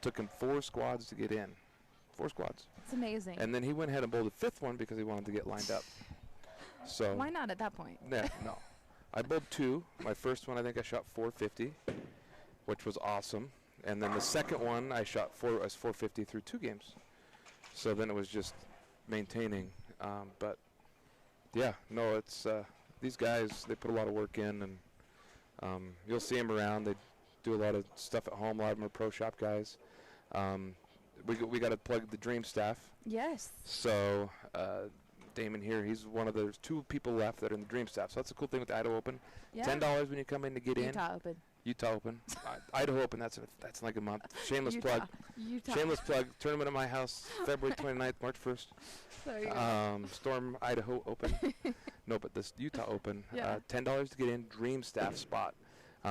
Took him 4 squads to get in. 4 squads. It's amazing. And then he went ahead and bowled a 5th one because he wanted to get lined up. So why not at that point? Yeah, no. I bowled 2. My first one, I think I shot 450, which was awesome. And then the second one, I shot 450 through 2 games. So then it was just maintaining. But yeah, no, it's these guys. They put a lot of work in, and you'll see them around. They do a lot of stuff at home. A lot of them are pro shop guys. We got to plug the Dream staff. Yes. So Damon here, he's one of those 2 people left that are in the Dream staff. So that's the cool thing with the Idaho Open. Yeah. $10 when you come in to get in. Utah Open. Idaho Open, that's in like a month. Shameless Utah. plug. Shameless plug. Tournament at my house, February 29th, March 1st. There you go. Storm Idaho Open. No, but this Utah Open. Yeah. $10 to get in, Dream staff spot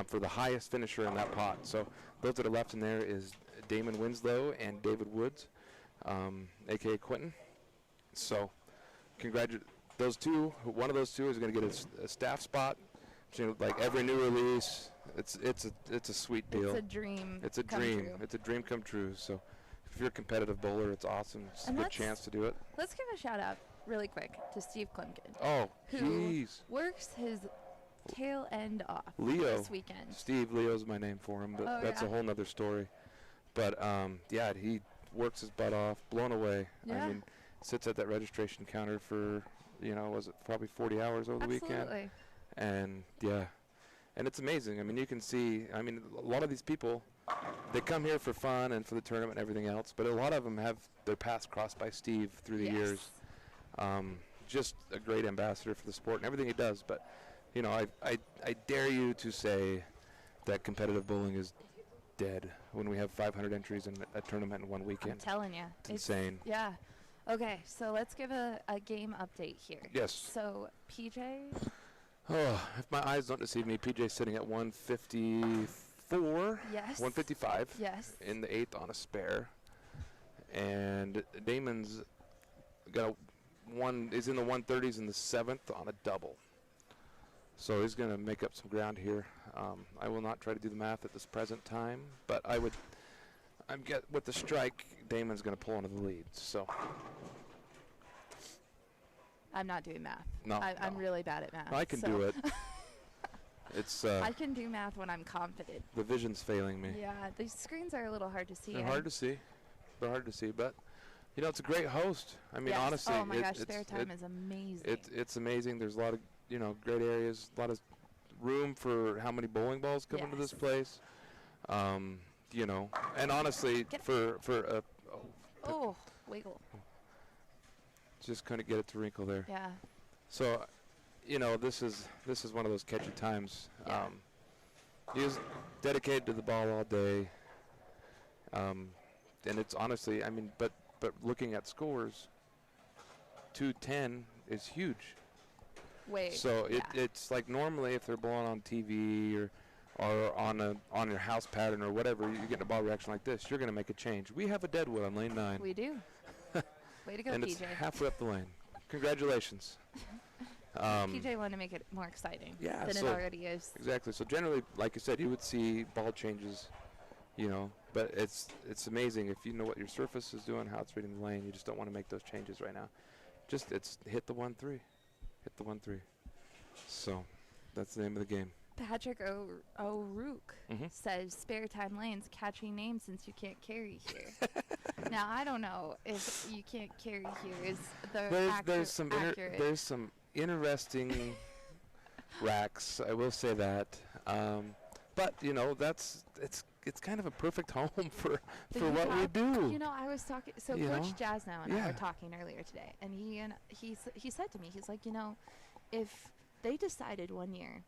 for the highest finisher in that pot. So those that are left in there is Damon Winslow and David Woods, a.k.a. Quentin. So congratulate those 2. One of those 2 is going to get a staff spot. Like every new release, it's a sweet deal. It's a dream. It's a dream. It's a dream come true. So if you're a competitive bowler, it's awesome. It's a good chance to do it. Let's give a shout out really quick to Steve Klimkin. Oh, who jeez. Works his tail end off Leo this weekend. Steve, Leo's my name for him, but that's a whole nother story. But yeah, he works his butt off, blown away. Yeah. I mean, sits at that registration counter for was it probably 40 hours over the weekend. Absolutely. And yeah, and it's amazing. I mean, you can see, a lot of these people, they come here for fun and for the tournament and everything else, but a lot of them have their paths crossed by Steve through the years. Just a great ambassador for the sport and everything he does. But, I dare you to say that competitive bowling is dead when we have 500 entries in a tournament in one weekend. I'm telling you. It's insane. Yeah. Okay, so let's give a game update here. Yes. So, PJ... Oh, if my eyes don't deceive me, PJ's sitting at 154. Yes. 155. Yes. In the 8th on a spare. And Damon's got is in the 130s in the 7th on a double. So he's going to make up some ground here. I will not try to do the math at this present time, but with the strike, Damon's going to pull into the lead. So I'm not doing math. No, I'm really bad at math. I can do it. It's. I can do math when I'm confident. The vision's failing me. Yeah, these screens are a little hard to see. They're hard to see. But it's a great host. I mean, honestly. Oh my gosh, spare time is amazing. It's amazing. There's a lot of great areas, a lot of room for how many bowling balls come into this place. And honestly, wiggle. Just couldn't get it to wrinkle there. Yeah. So, this is one of those catchy times. Yeah. He was dedicated to the ball all day. And it's honestly, but looking at scores, 210 is huge. So it's like normally if they're bowling on TV or on your house pattern or whatever, you get a ball reaction like this, you're going to make a change. We have a deadwood on lane 9. We do. Way to go, and PJ. It's halfway up the lane. Congratulations. PJ wanted to make it more exciting than it already is. Exactly. So generally, like you said, you would see ball changes, but it's amazing if you know what your surface is doing, how it's reading the lane. You just don't want to make those changes right now. Just hit the 1-3. Hit the 1-3. So that's the name of the game. Patrick O'Rourke says, spare time lanes, catchy name since you can't carry here. Now, I don't know if you can't carry here is there's some there's some interesting racks, I will say that. But, it's kind of a perfect home for what we do. I was talking, Coach Jazz now and I were talking earlier today, and he said to me, he's like, if they decided one year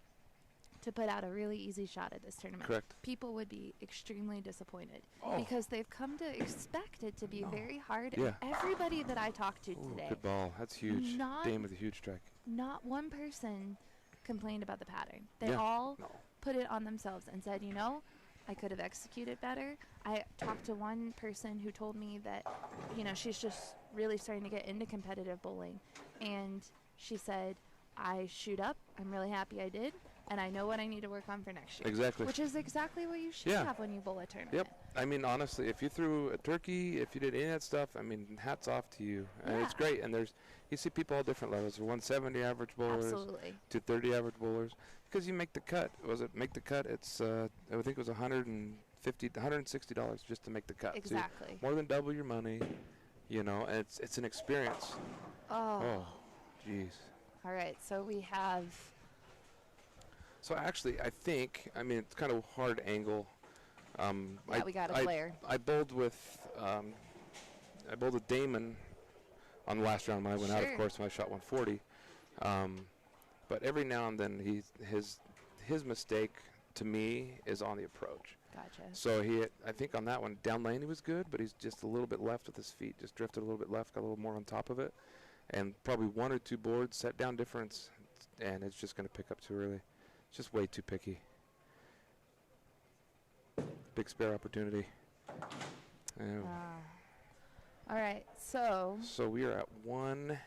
to put out a really easy shot at this tournament, correct, people would be extremely disappointed because they've come to expect it to be very hard. Yeah. And everybody that I talked to today, good ball, that's huge. Dame with a huge strike. Not one person complained about the pattern. They all put it on themselves and said, I could have executed better. I talked to one person who told me that, she's just really starting to get into competitive bowling. And she said, I shoot up. I'm really happy I did. and I know what I need to work on for next year. Exactly. Which is exactly what you should have when you bowl a tournament. Yep. I mean, honestly, if you threw a turkey, if you did any of that stuff, I mean, hats off to you. And it's great. And you see people all different levels. There's 170 average bowlers, Absolutely. 230 average bowlers, because you make the cut. Make the cut? It's I think it was $160 just to make the cut. Exactly. So more than double your money, you know. And it's an experience. Oh. Jeez. All right. So we have. So actually, I think, I mean, it's kind of a hard angle. We got a player. I bowled with Damon on the last round when I went out, of course, when I shot 140. But every now and then, his mistake to me is on the approach. Gotcha. So I think on that one, down lane he was good, but he's just a little bit left with his feet, just drifted a little bit left, got a little more on top of it, and probably 1 or 2 boards, set down difference, and it's just going to pick up too early. It's just way too picky. Big spare opportunity. All right, so we are at 1.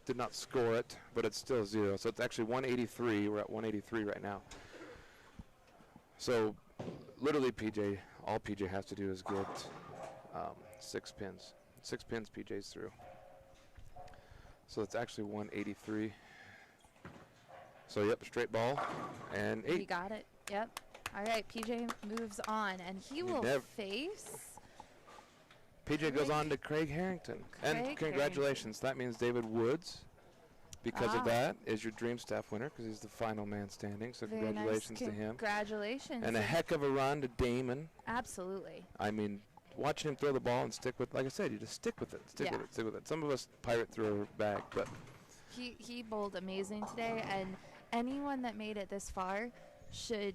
Did not score it, but it's still 0. So it's actually 183. We're at 183 right now. So literally, all PJ has to do is get 6 pins. 6 pins, PJ's through. So it's actually 183. So, yep, straight ball and 8. He got it. Yep. All right, PJ moves on, and he will face. PJ goes on to Craig Harrington. And congratulations. That means David Woods, because of that, is your Dream Staff winner, because he's the final man standing. So congratulations to him. Congratulations. And a heck of a run to Damon. Absolutely. I mean, watching him throw the ball and stick with, like I said, you just stick with it. Stick with it. Some of us pirate through our bag, but. He bowled amazing today, and anyone that made it this far should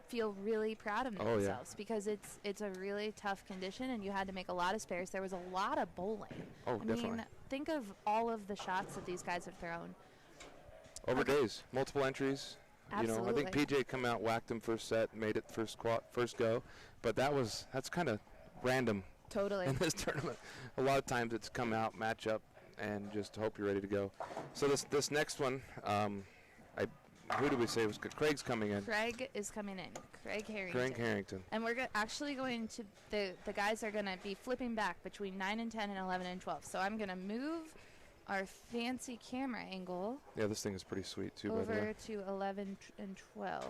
feel really proud of themselves because it's a really tough condition, and you had to make a lot of spares. There was a lot of bowling. Oh, definitely. I mean, think of all of the shots that these guys have thrown. Over days, multiple entries. Absolutely. You know, I think PJ come out, whacked him first set, made it first go, but that's kind of random. Totally. In this tournament, a lot of times it's come out, match up, and just hope you're ready to go. So this next one, who did we say was good? Craig's coming in. Craig is coming in. Craig Harrington. And we're actually going to, the guys are going to be flipping back between 9 and 10 and 11 and 12. So I'm going to move our fancy camera angle. Yeah, this thing is pretty sweet too. Over to 11 and 12.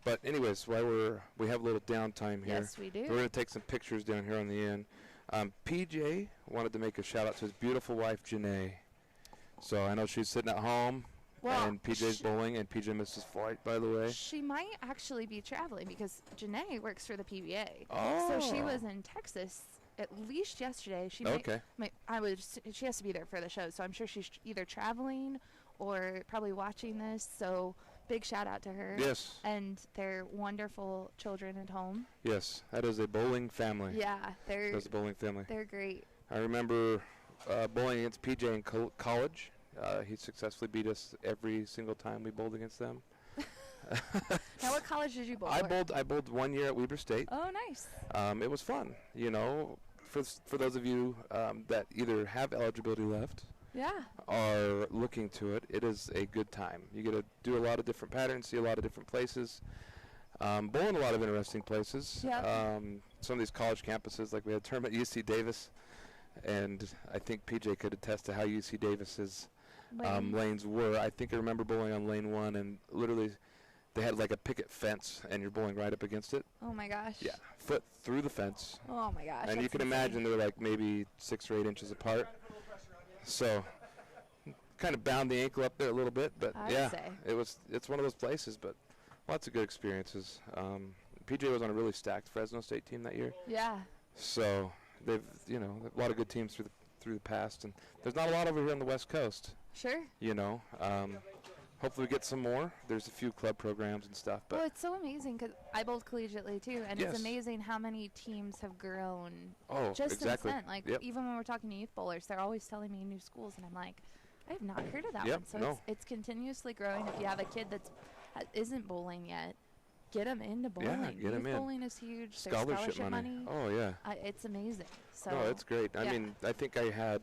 But anyways, while we have a little downtime here. Yes, we do. We're going to take some pictures down here on the end. PJ wanted to make a shout out to his beautiful wife, Janae. So I know she's sitting at home, and PJ's bowling, and PJ missed his flight, by the way. She might actually be traveling because Janae works for the PBA. Oh. So she was in Texas at least yesterday. She she has to be there for the show, so I'm sure she's either traveling or probably watching this. So big shout out to her. Yes. And their wonderful children at home. Yes, that is a bowling family. Yeah, that's a bowling family. They're great. I remember bowling against PJ in college. He successfully beat us every single time we bowled against them. Now, what college did you bowl? I bowled 1 year at Weber State. Oh, nice. It was fun, you know, for those of you that either have eligibility left. Yeah. Are looking to it. It is a good time. You get to do a lot of different patterns, see a lot of different places, bowl in a lot of interesting places. Yep. Some of these college campuses, like we had a tournament at UC Davis, and I think PJ could attest to how UC Davis's lanes were. I think I remember bowling on lane 1, and literally they had like a picket fence, and you're bowling right up against it. Oh my gosh. Yeah, foot through the fence. Oh my gosh. And you can imagine they're like maybe 6 or 8 inches apart. So, kind of bound the ankle up there a little bit, but it's one of those places. But lots of good experiences. PJ was on a really stacked Fresno State team that year. Yeah. So they've a lot of good teams through the past, and there's not a lot over here on the West Coast. Sure. Hopefully we get some more. There's a few club programs and stuff. But it's so amazing because I bowled collegiately too, and it's amazing how many teams have grown just since then. Like even when we're talking to youth bowlers, they're always telling me new schools, and I'm like, I have not heard of that one. So it's continuously growing. If you have a kid that isn't bowling yet, get them into bowling. Yeah, get them in. Bowling is huge. Scholarship money. Oh yeah. It's amazing. So no, it's great. I mean, I think I had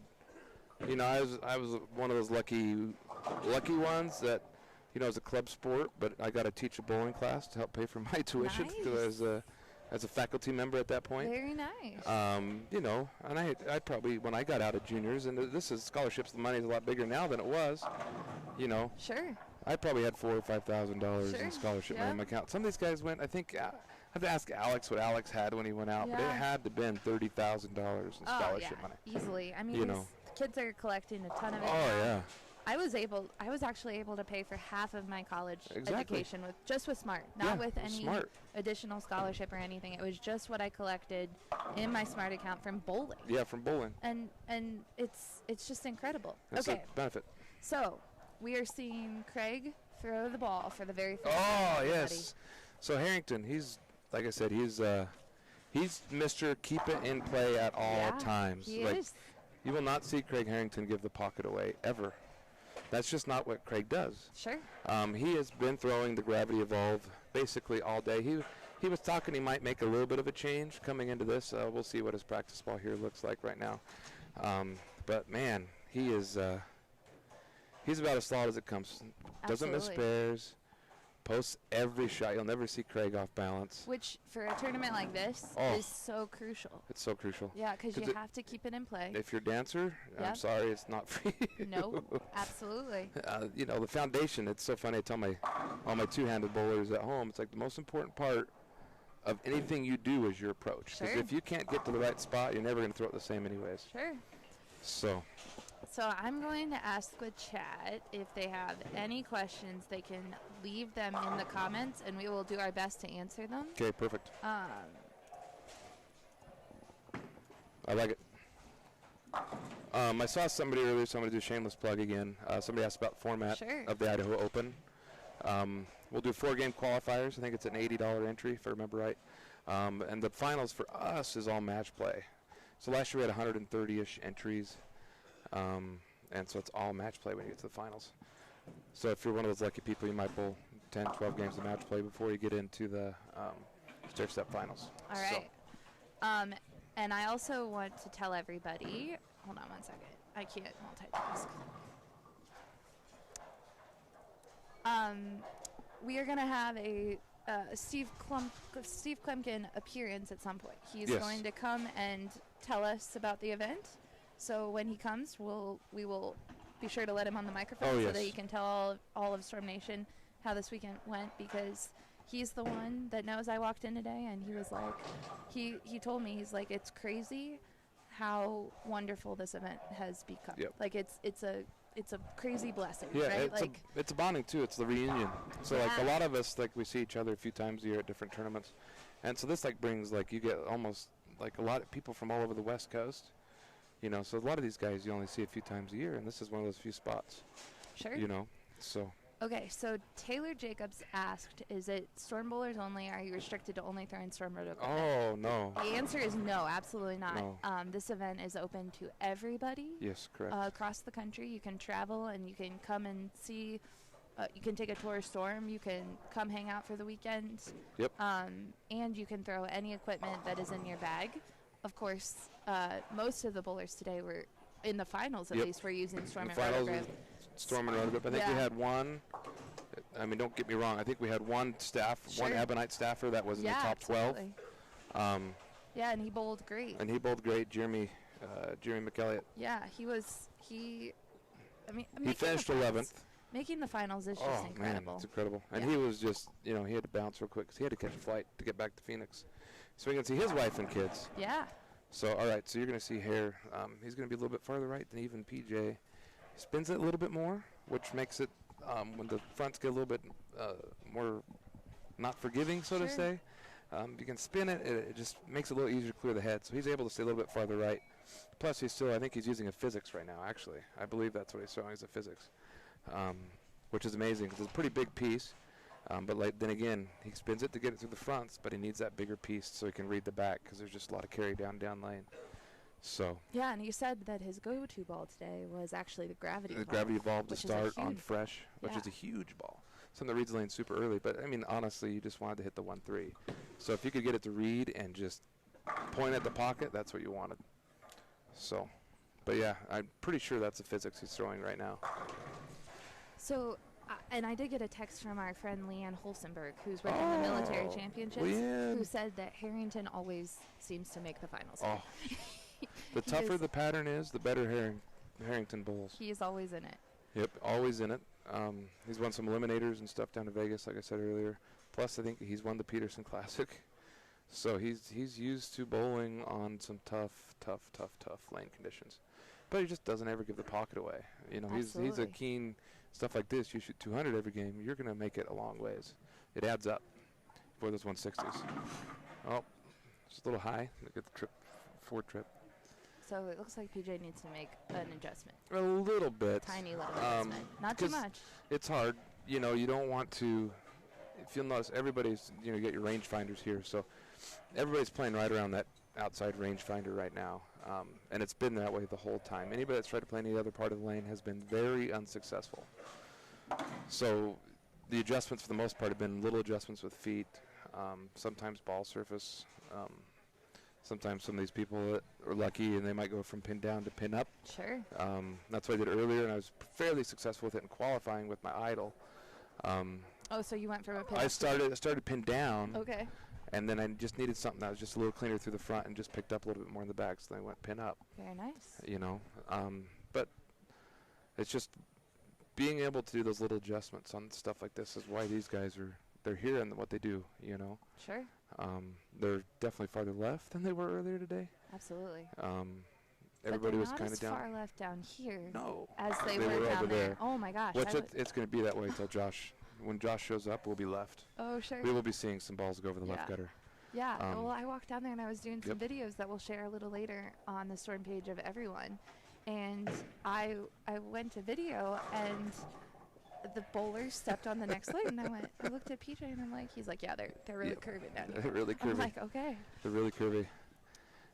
You know, I was one of those lucky ones that, you know, as a club sport, but I got to teach a bowling class to help pay for my tuition Nice. as a faculty member at that point. Very nice. You know, and I probably, when I got out of juniors, and this is scholarships, the money is a lot bigger now than it was, you know. Sure. I probably had $4,000 or $5,000 in scholarship money in my account. Some of these guys went, I think, I have to ask Alex what Alex had when he went out, but it had to been $30,000 in scholarship money. Easily. I mean, You know. kids are collecting a ton of it. Oh, now. yeah. I was actually able to pay for half of my college Exactly. education with Smart, not with any Smart. additional scholarship or anything. It was just what I collected in my Smart account from bowling. Yeah, from bowling. And it's just incredible. It's okay. a benefit. So, we are seeing Craig throw the ball for the very first time. Oh, yes. So Harrington, he's, like I said, he's Mr. Keep it in play at all times. He like, is. You will not see Craig Harrington give the pocket away, ever. That's just not what Craig does. Sure. He has been throwing the Gravity Evolve basically all day. He was talking he might make a little bit of a change coming into this. We'll see what his practice ball here looks like right now. But, man, he is he's about as solid as it comes. Doesn't miss spares. Posts every shot. You'll never see Craig off balance. Which, for a tournament like this, is so crucial. It's so crucial. Yeah, because you have to keep it in play. If you're a dancer, I'm sorry, it's not for you. No, absolutely. You know, the foundation, it's so funny. I tell all my two-handed bowlers at home, it's like the most important part of anything you do is your approach. Because if you can't get to the right spot, you're never going to throw it the same anyways. Sure. So I'm going to ask the chat if they have any questions. They can leave them in the comments, and we will do our best to answer them. Okay, perfect. I like it. I saw somebody earlier, so I'm going to do a shameless plug again. Somebody asked about format of the Idaho Open. We'll do 4-game qualifiers. I think it's an $80 entry, if I remember right. And the finals for us is all match play. So last year we had 130-ish entries. And so it's all match play when you get to the finals. So if you're one of those lucky people, you might bowl 10, 12 games of match play before you get into the stair step finals. All right. So. And I also want to tell everybody, hold on one second. I can't multitask. We are going to have a Steve Klemkin appearance at some point. He's going to come and tell us about the event. So when he comes, we will be sure to let him on the microphone so that he can tell all of Storm Nation how this weekend went, because he's the one that knows. I walked in today and he was like, he told me, he's like, it's crazy how wonderful this event has become. Yep. Like it's a crazy blessing, right? It's a bonding too. It's the reunion. So like a lot of us, like we see each other a few times a year at different tournaments, and so this like brings like you get almost like a lot of people from all over the West Coast. You know, so a lot of these guys you only see a few times a year, and this is one of those few spots. Sure. You know, so. Okay, so Taylor Jacobs asked, is it storm bowlers only? Are you restricted to only throwing storm road equipment? Oh, no. The answer is no, absolutely not. No. This event is open to everybody. Yes, correct. Across the country. You can travel and you can come and see. You can take a tour of Storm. You can come hang out for the weekend. Yep. And you can throw any equipment that is in your bag. Of course, most of the bowlers today were, in the finals at least, were using storm and rotor grip. Storm and rotor grip. I think we had one. I mean, don't get me wrong. I think we had one Ebonite staffer that was in the top 12. Yeah, and he bowled great. Jeremy McElliott. Yeah, he finished 11th. Making the finals is just incredible. Man, it's incredible. And he was just, he had to bounce real quick because he had to catch a flight to get back to Phoenix. So we can see his wife and kids. Yeah. So, all right, so you're going to see Hare. He's going to be a little bit farther right than even PJ. Spins it a little bit more, which makes it, when the fronts get a little bit more not forgiving, so to say. You can spin it. It just makes it a little easier to clear the head. So he's able to stay a little bit farther right. Plus, I think he's using a physics right now, actually. I believe that's what he's throwing is a physics, which is amazing because it's a pretty big piece. But then again, he spins it to get it through the fronts, but he needs that bigger piece so he can read the back because there's just a lot of carry down lane. So. Yeah, and you said that his go-to ball today was actually the Gravity Evolve. The Gravity Evolve to start on fresh, which is a huge ball. Something that reads the lane super early. But, I mean, honestly, you just wanted to hit the 1-3. So if you could get it to read and just point at the pocket, that's what you wanted. So, But yeah, I'm pretty sure that's the physics he's throwing right now. So, and I did get a text from our friend Leanne Holsenberg, who's working the military championships, who said that Harrington always seems to make the finals. Oh. The tougher the pattern is, the better Harrington bowls. He is always in it. Yep, always in it. He's won some eliminators and stuff down in Vegas, like I said earlier. Plus, I think he's won the Peterson Classic. So he's used to bowling on some tough lane conditions. But he just doesn't ever give the pocket away. You know, he's a keen stuff like this. You shoot 200 every game, you're going to make it a long ways. It adds up for those 160s. Oh, it's a little high. Look at the forward trip. So it looks like PJ needs to make an adjustment. A little bit. Tiny little adjustment. Not too much. It's hard. You know, you don't want to. If you'll notice, everybody's, you get your rangefinders here. So everybody's playing right around that outside rangefinder right now. And it's been that way the whole time. Anybody that's tried to play any other part of the lane has been very unsuccessful. So the adjustments for the most part have been little adjustments with feet, sometimes ball surface. Sometimes some of these people that are lucky and they might go from pin down to pin up. Sure. That's what I did earlier, and I was fairly successful with it in qualifying with my idle. So you went from a pin I started pin down. Okay. And then I just needed something that was just a little cleaner through the front and just picked up a little bit more in the back, so then I went pin up. Very nice. But it's just being able to do those little adjustments on stuff like this is why these guys they're here and what they do, Sure. They're definitely farther left than they were earlier today. Absolutely. Everybody was kind of down. Not as far left down here. No. As they were down there. Oh my gosh. It's going to be that way until Josh. When Josh shows up, we'll be left. Oh sure. We will be seeing some balls go over the left gutter. Yeah. Well, I walked down there and I was doing some videos that we'll share a little later on the Storm page of everyone, and I went to video and the bowlers stepped on the next lane, and I looked at PJ and I'm like, he's like, yeah, they're really curving down here. They're really curvy. I'm like, okay. They're really curvy.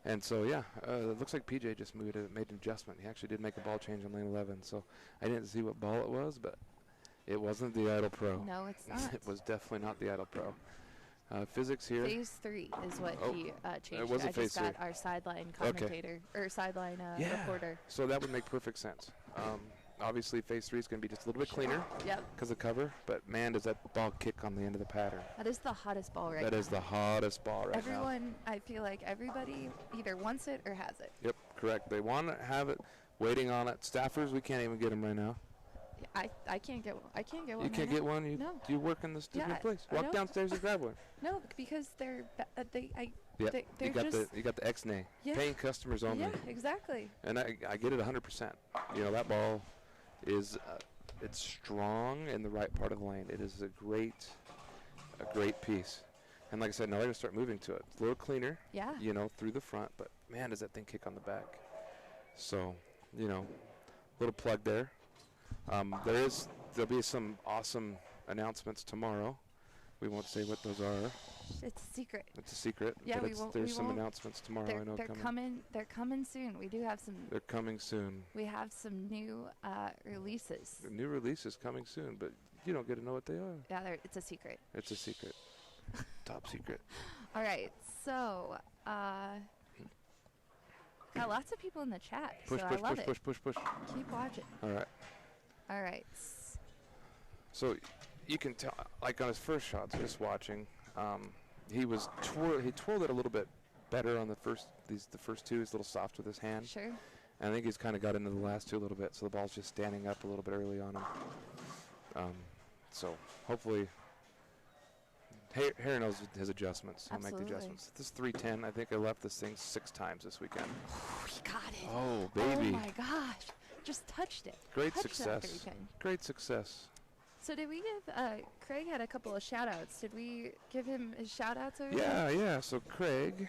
And so, it looks like PJ just made an adjustment. He actually did make a ball change on lane 11, so I didn't see what ball it was, but it wasn't the Idle Pro. No, it's not. It was definitely not the Idle Pro. Physics here. Phase 3 is what he changed. It was a phase 3. I just got our sideline commentator, or sideline reporter. So that would make perfect sense. Obviously, phase 3 is going to be just a little bit cleaner because of cover, but man, does that ball kick on the end of the pattern. That is the hottest ball right now. That is the hottest ball right now. Everyone, I feel like everybody either wants it or has it. Yep, correct. They want to have it, waiting on it. Staffers, we can't even get them right now. I can't get one. I can't get one. You can't get one? No. Do you work in this different place? Walk downstairs and grab one. No, because they're you just got the X-nay. Paying customers only. Yeah, exactly. And I get it 100%. That ball is it's strong in the right part of the lane. It is a great piece. And like I said, now they're going to start moving to it. It's a little cleaner. Yeah. Through the front, but man, does that thing kick on the back. So, little plug there. There'll be some awesome announcements tomorrow. We won't say what those are. It's a secret. It's a secret. Yeah, but there's some announcements tomorrow. I know coming. They're coming soon. We do have some. They're coming soon. We have some new releases. The new releases coming soon, but you don't get to know what they are. Yeah, it's a secret. It's a secret. Top secret. All right, so got lots of people in the chat. Push. Keep watching. All right. So you can tell, like on his first shots, just watching, he twirled it a little bit better on the first two. He's a little soft with his hand. Sure. And I think he's kind of got into the last two a little bit, so the ball's just standing up a little bit early on him. So hopefully, Harry knows his adjustments. He'll make the adjustments. This is 310. I think I left this thing 6 times this weekend. Oh, he got it. Oh, baby. Oh my gosh. Just touched it. Great success. Great success. So did we give, Craig had a couple of shout-outs. Did we give him his shout-outs over there? Yeah. So Craig,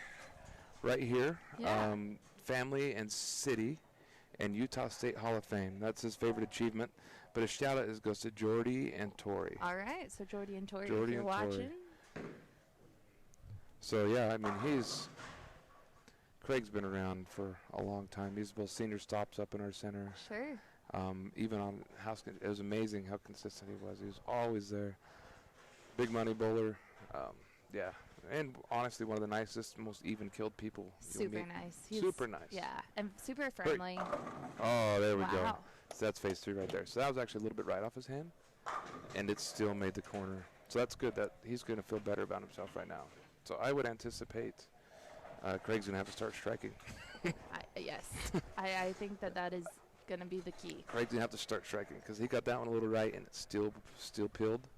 right here, family and city and Utah State Hall of Fame. That's his favorite achievement. But his shout-out goes to Jordy and Tori. All right. So Jordy and Tori, if you're watching. So, Craig's been around for a long time. He's both senior stops up in our center. Sure. Even on house, it was amazing how consistent he was. He was always there. Big money bowler. and honestly, one of the nicest, most even-killed people you'll Super meet. nice. Super nice. Yeah, and super friendly. Oh, there we go. Wow. So that's phase 3 right there. So that was actually a little bit right off his hand, and it still made the corner. So that's good that he's going to feel better about himself right now. So I would anticipate Craig's going to have to start striking. Yes. I think that is going to be the key. Craig's going to have to start striking because he got that one a little right, and it's still peeled.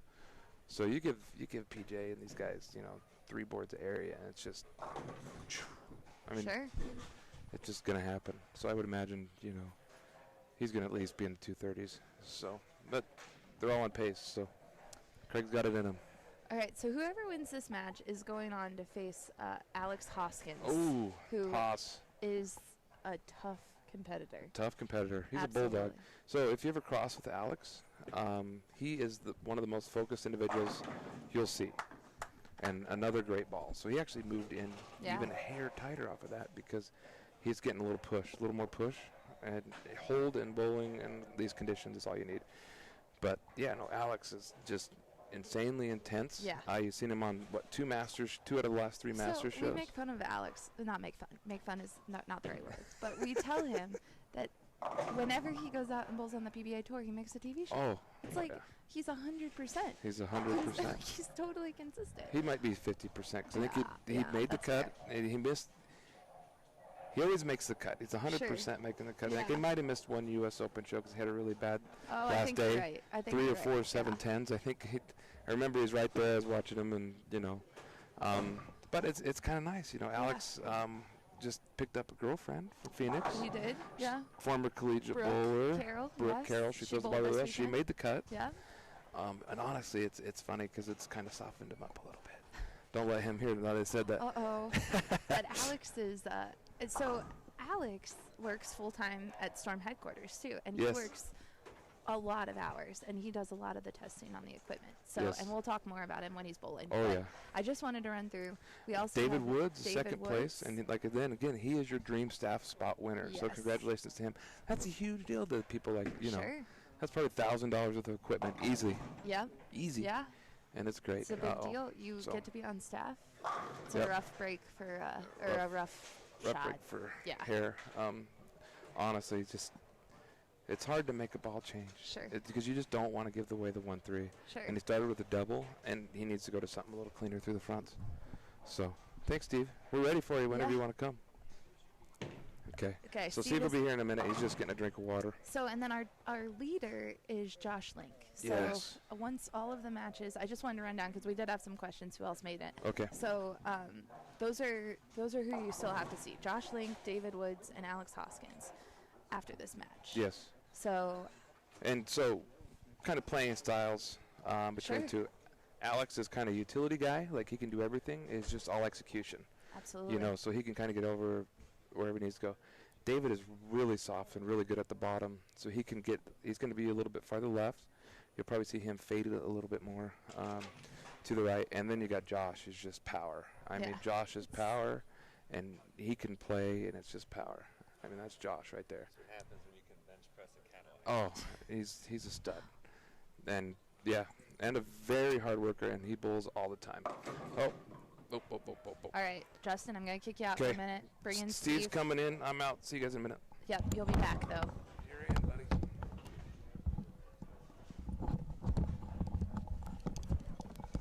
So you give PJ and these guys, 3 boards of area, and it's just, I mean, sure. It's just going to happen. So I would imagine, he's going to at least be in the 230s. So, but they're all on pace. So Craig's got it in him. All right, so whoever wins this match is going on to face Alex Hoskins. Oh, who Haas. is a tough competitor. Tough competitor. He's Absolutely. a bulldog. So if you ever cross with Alex, he is one of the most focused individuals you'll see. And another great ball. So he actually moved in even a hair tighter off of that because he's getting a little more push. And hold and bowling and these conditions is all you need. But, yeah, no, Alex is just insanely intense. Yeah. You've seen him on, 2 out of the last 3 Masters shows? We make fun of Alex. Not make fun. Make fun is not the right word. But we tell him that whenever he goes out and bowls on the PBA Tour, he makes a TV show. Oh. It's like he's 100%. He's 100%. He's totally consistent. He might be 50% because I think he made the cut. And he missed. He always makes the cut. He's 100% making the cut. I think he might have missed one U.S. Open show because he had a really bad last day. You're right. I think 3 you're or 4 right. 7-10s. I think I remember he's right there. I was watching him, and but it's kind of nice, Alex just picked up a girlfriend from Phoenix. He did, yeah. Former collegiate bowler, Brooke Carroll. She throws the ball with us. She made the cut. Yeah. And honestly, it's funny because it's kind of softened him up a little bit. Don't let him hear that I said that. But Alex is so Alex works full time at Storm headquarters too, and he works a lot of hours, and he does a lot of the testing on the equipment. So, and we'll talk more about him when he's bowling. I just wanted to run through. We also David have Woods, second place, and then again, he is your dream staff spot winner. Yes. So congratulations to him. That's a huge deal to people like Sure. That's probably $1,000 worth of equipment easily. Yeah. Easy. Yeah. And it's great. It's a big deal. You get to be on staff. It's a rough break for a rough shot. break for hair. Honestly, it's hard to make a ball change. Sure. Because you just don't want to give away the 1-3. Sure. And he started with a double, and he needs to go to something a little cleaner through the fronts. So, thanks, Steve. We're ready for you whenever you want to come. Okay. So Steve will be here in a minute. He's just getting a drink of water. So, and then our leader is Josh Link. So once all of the matches, I just wanted to run down because we did have some questions. Who else made it? Okay. So those are who you still have to see: Josh Link, David Woods, and Alex Hoskins after this match. Yes. So kind of playing styles between the two. Alex is kind of utility guy, like he can do everything. It's just all execution. Absolutely. So he can kind of get over wherever he needs to go. David is really soft and really good at the bottom, so he's going to be a little bit farther left. You'll probably see him faded a little bit more to the right. And then you got Josh, who's just power. I mean, Josh is power, and he can play, and it's just power. I mean, that's Josh right there. That's what happens when you can bench press a Cadillac. Oh, he's a stud. And, and a very hard worker, and he bowls all the time. Oh. All right, Justin, I'm going to kick you out for a minute. Bring in Steve's Steve. coming in. I'm out. See you guys in a minute. Yep, you'll be back, though. You're in, buddy.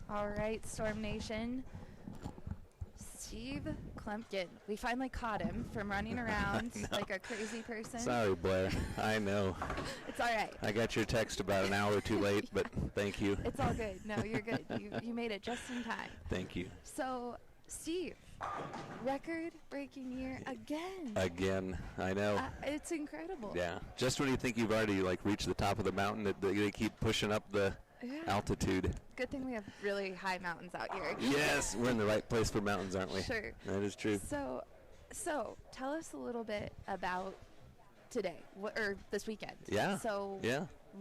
All right, Storm Nation. Steve Klumpkin. We finally caught him from running around like a crazy person. Sorry, Blair. I know. It's all right. I got your text about an hour too late, but thank you. It's all good. No, you're good. You made it just in time. Thank you. So, Steve, record-breaking year again. Again, I know. It's incredible. Yeah. Just when you think you've already reached the top of the mountain, they keep pushing up the altitude. Good thing we have really high mountains out here. Yes, we're in the right place for mountains, aren't we? Sure. That is true. So tell us a little bit about today, or this weekend. Yeah. So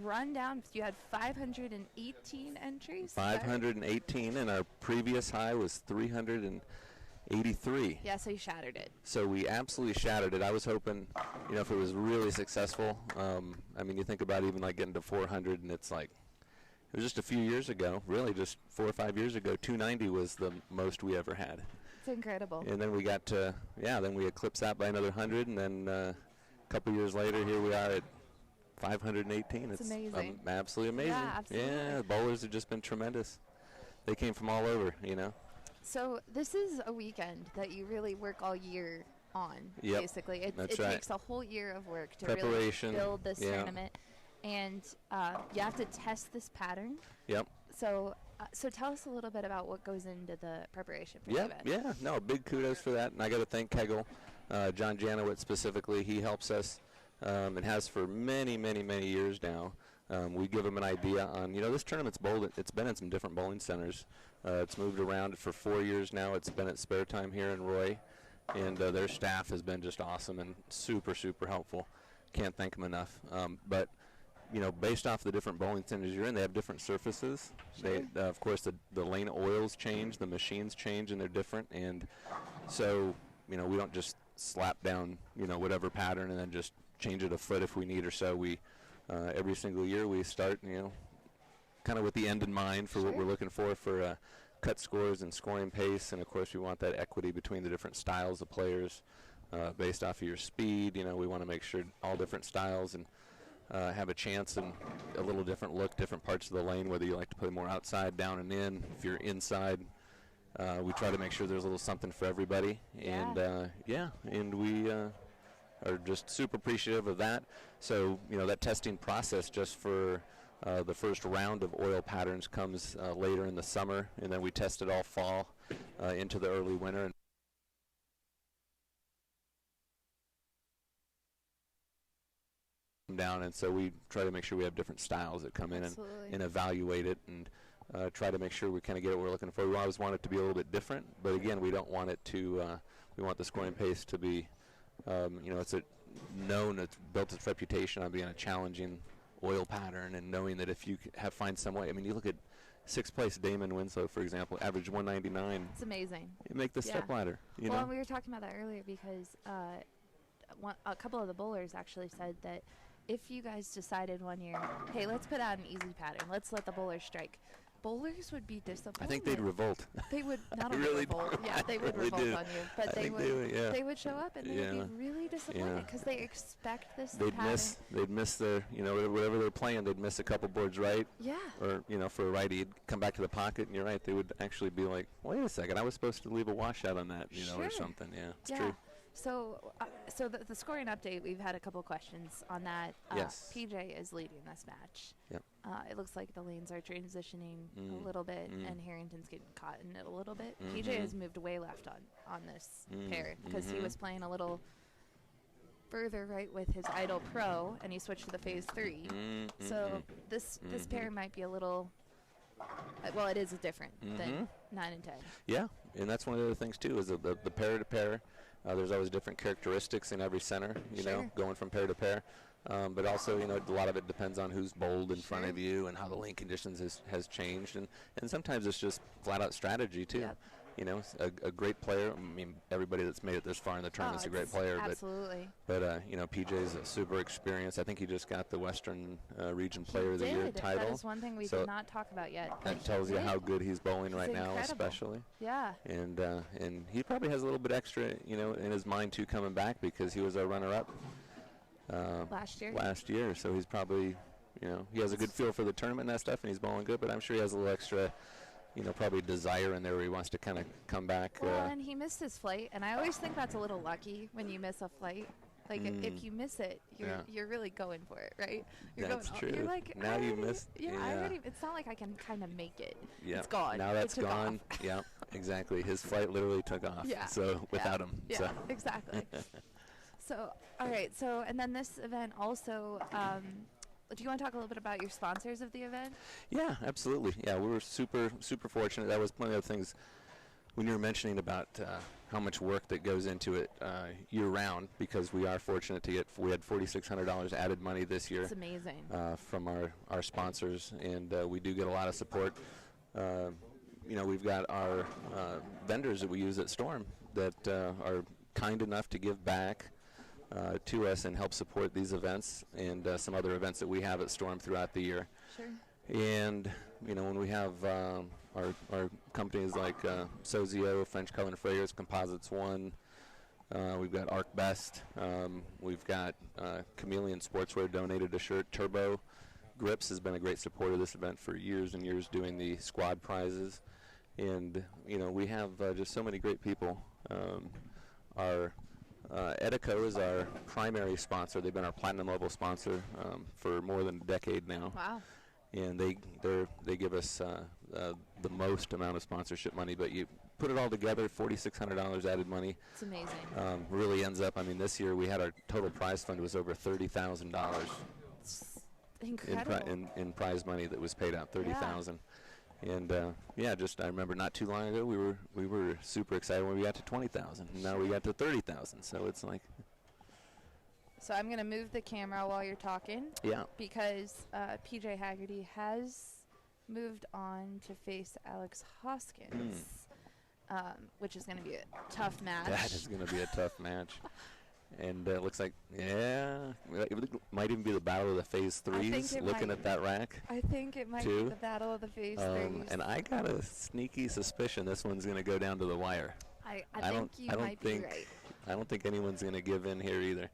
run down. You had 518 entries. 518, and our previous high was 383. Yeah, so you shattered it. So we absolutely shattered it. I was hoping, if it was really successful. I mean, you think about even getting to 400, and it's like, it was just a few years ago, really just 4 or 5 years ago, 290 was the most we ever had. It's incredible. And then we got to, then we eclipsed that by another 100, and then a couple years later, here we are at 518. It's amazing. Absolutely amazing. Yeah, absolutely. Yeah, the bowlers have just been tremendous. They came from all over, So this is a weekend that you really work all year on, Yep, basically. It that's right. takes a whole year of work to Preparation, really build this yeah. tournament. And you have to test this pattern. Yep. So tell us a little bit about what goes into the preparation for the event. Yeah, no, big kudos for that. And I got to thank Kegel, John Janowitz specifically. He helps us and has for many, many, many years now. We give him an idea on, this tournament's bowled. It's been in some different bowling centers. It's moved around for 4 years now. It's been at Spare Time here in Roy. And their staff has been just awesome and super, super helpful. Can't thank them enough. But based off the different bowling centers you're in, they have different surfaces. Sure. They, of course, the lane oils change, the machines change, and they're different. And so, we don't just slap down, whatever pattern and then just change it a foot if we need or so. We, every single year we start, kind of with the end in mind for Sure. what we're looking for cut scores and scoring pace. And, of course, we want that equity between the different styles of players based off of your speed. We want to make sure all different styles and have a chance and a little different look, different parts of the lane, whether you like to play more outside, down, and in. If you're inside, we try to make sure there's a little something for everybody. Yeah. And we are just super appreciative of that. So, that testing process just for the first round of oil patterns comes later in the summer, and then we test it all fall into the early winter. Down, and so we try to make sure we have different styles that come in and evaluate it and try to make sure we kind of get what we're looking for. We always want it to be a little bit different, but again, we don't want it to we want the scoring pace to be it's it's built its reputation on being a challenging oil pattern, and knowing that if you find some way, you look at 6th place Damon Winslow, for example, averaged 199. It's amazing. You make the Stepladder. Well, we were talking about that earlier because a couple of the bowlers actually said that if you guys decided one year, hey, let's put out an easy pattern, let's let the bowlers strike, bowlers would be disappointed. I think they'd revolt. They would not only revolt. Yeah, they would revolt on you, but they would show up and they would be really disappointed because they expect this pattern. They'd miss their, whatever they're playing, they'd miss a couple boards right. Yeah. Or, for a righty, you'd come back to the pocket, and you're right, they would actually be like, wait a second, I was supposed to leave a washout on that, or something. Yeah, it's true. So the scoring update, we've had a couple questions on that. Yes. PJ is leading this match. Yep. It looks like the lanes are transitioning a little bit, and Harrington's getting caught in it a little bit. PJ has moved way left on this pair because he was playing a little further right with his Idol Pro, and he switched to the Phase 3. So this pair might be a little... well, it is different than 9 and 10. Yeah, and that's one of the other things, too, is the pair-to-pair. There's always different characteristics in every center, going from pair to pair. But also, a lot of it depends on who's bowled in front of you and how the lane conditions has changed. And sometimes it's just flat-out strategy, too. Yep. A great player. Everybody that's made it this far in the tournament's a great player. Absolutely. But PJ's a super experienced. I think he just got the Western Region Player of the Year title. That is one thing we did not talk about yet. That tells you how good he's bowling right now, especially. Yeah. And he probably has a little bit extra, in his mind too, coming back because he was our runner-up last year. So he's probably, he has a good feel for the tournament and that stuff, and he's bowling good. But I'm sure he has a little extra. Probably desire in there where he wants to kind of come back. Well, and he missed his flight, and I always think that's a little lucky when you miss a flight. Like if you miss it, you're really going for it, right? That's true. You're like, now you missed. Yeah, it's not like I can kind of make it. Yeah, it's gone. Now that's gone. Yeah, exactly. His flight literally took off. Yeah. So without him. Yeah, so. Exactly. So all right. So and then this event also. Do you want to talk a little bit about your sponsors of the event? Yeah, absolutely. Yeah, we were super, super fortunate. That was one of the things when you were mentioning about how much work that goes into it year-round, because we are fortunate to we had $4,600 added money this year. That's amazing. From our sponsors, and we do get a lot of support. We've got our vendors that we use at Storm that are kind enough to give back to us and help support these events and some other events that we have at Storm throughout the year. Sure. And when we have our companies like Sozio, French Color and Fragrance, Composites One, we've got Arc Best, we've got Chameleon Sportswear donated a shirt. Turbo Grips has been a great supporter of this event for years and years, doing the squad prizes. And we have just so many great people. Our Edico is our primary sponsor. They've been our platinum level sponsor for more than a decade now. Wow. And they give us the most amount of sponsorship money, but you put it all together, $4,600 added money. It's amazing. Really ends up, this year we had our total prize fund was over $30,000 Incredible. in prize money that was paid out, $30,000. And I remember not too long ago we were super excited when we got to 20,000. And now we got to 30,000. So it's like. So I'm going to move the camera while you're talking. Yeah. Because PJ Haggerty has moved on to face Alex Hoskins, which is going to be a tough match. That is going to be a tough match. And it looks like, it might even be the battle of the phase threes, looking at that rack. I think it might be the battle of the phase threes. And I got a sneaky suspicion this one's going to go down to the wire. I think you might be right. I don't think anyone's going to give in here either.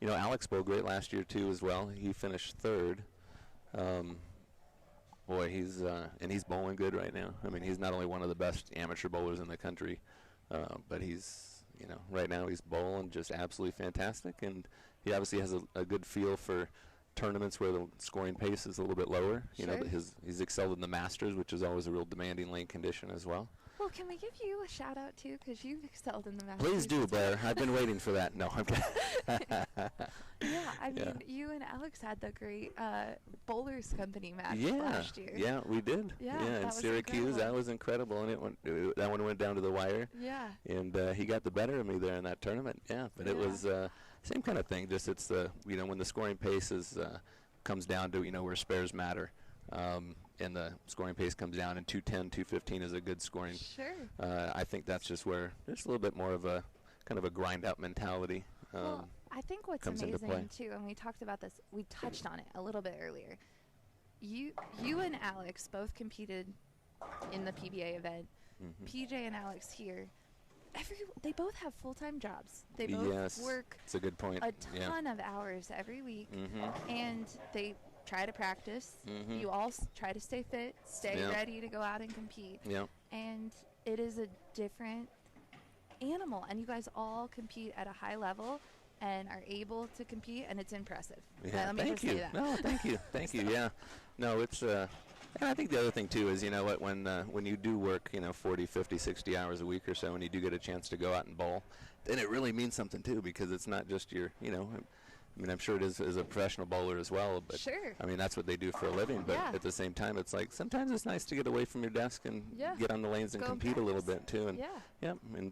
Alex bowled great last year, too, as well. He finished third. He's bowling good right now. He's not only one of the best amateur bowlers in the country, but he's, right now he's bowling just absolutely fantastic. And he obviously has a good feel for tournaments where the scoring pace is a little bit lower. Sure. He's excelled in the Masters, which is always a real demanding lane condition as well. Well, can we give you a shout out too? Because you've excelled in the Masters. Please do, Blair. I've been waiting for that. No, I'm kidding. You and Alex had the great Bowlers Company match Yeah, last year. yeah, we did. Yeah, in Syracuse, that was incredible, and that one went down to the wire. Yeah. And he got the better of me there in that tournament. Yeah, but it was same kind of thing. Just it's the when the scoring pace comes down to where spares matter. And the scoring pace comes down, and 210, 215 is a good scoring. Sure. I think that's just where there's a little bit more of a kind of a grind-out mentality. Well, I think what's amazing, too, and we talked about this, we touched on it a little bit earlier. You and Alex both competed in the PBA event. PJ and Alex here, they both have full-time jobs. They both work it's a good point. a ton of hours every week, and they try to practice. You all try to stay fit, stay ready to go out and compete. And it is a different animal, and you guys all compete at a high level and are able to compete, and it's impressive. Let me just say that. No, thank you. Yeah. No, it's and I think the other thing too is when you do work 40, 50, 60 hours a week or so, and you do get a chance to go out and bowl, then it really means something too, because it's not just your I'm sure it is as a professional bowler as well, but sure. That's what they do for a living. But at the same time, it's like sometimes it's nice to get away from your desk and get on the lanes and compete a little bit too. And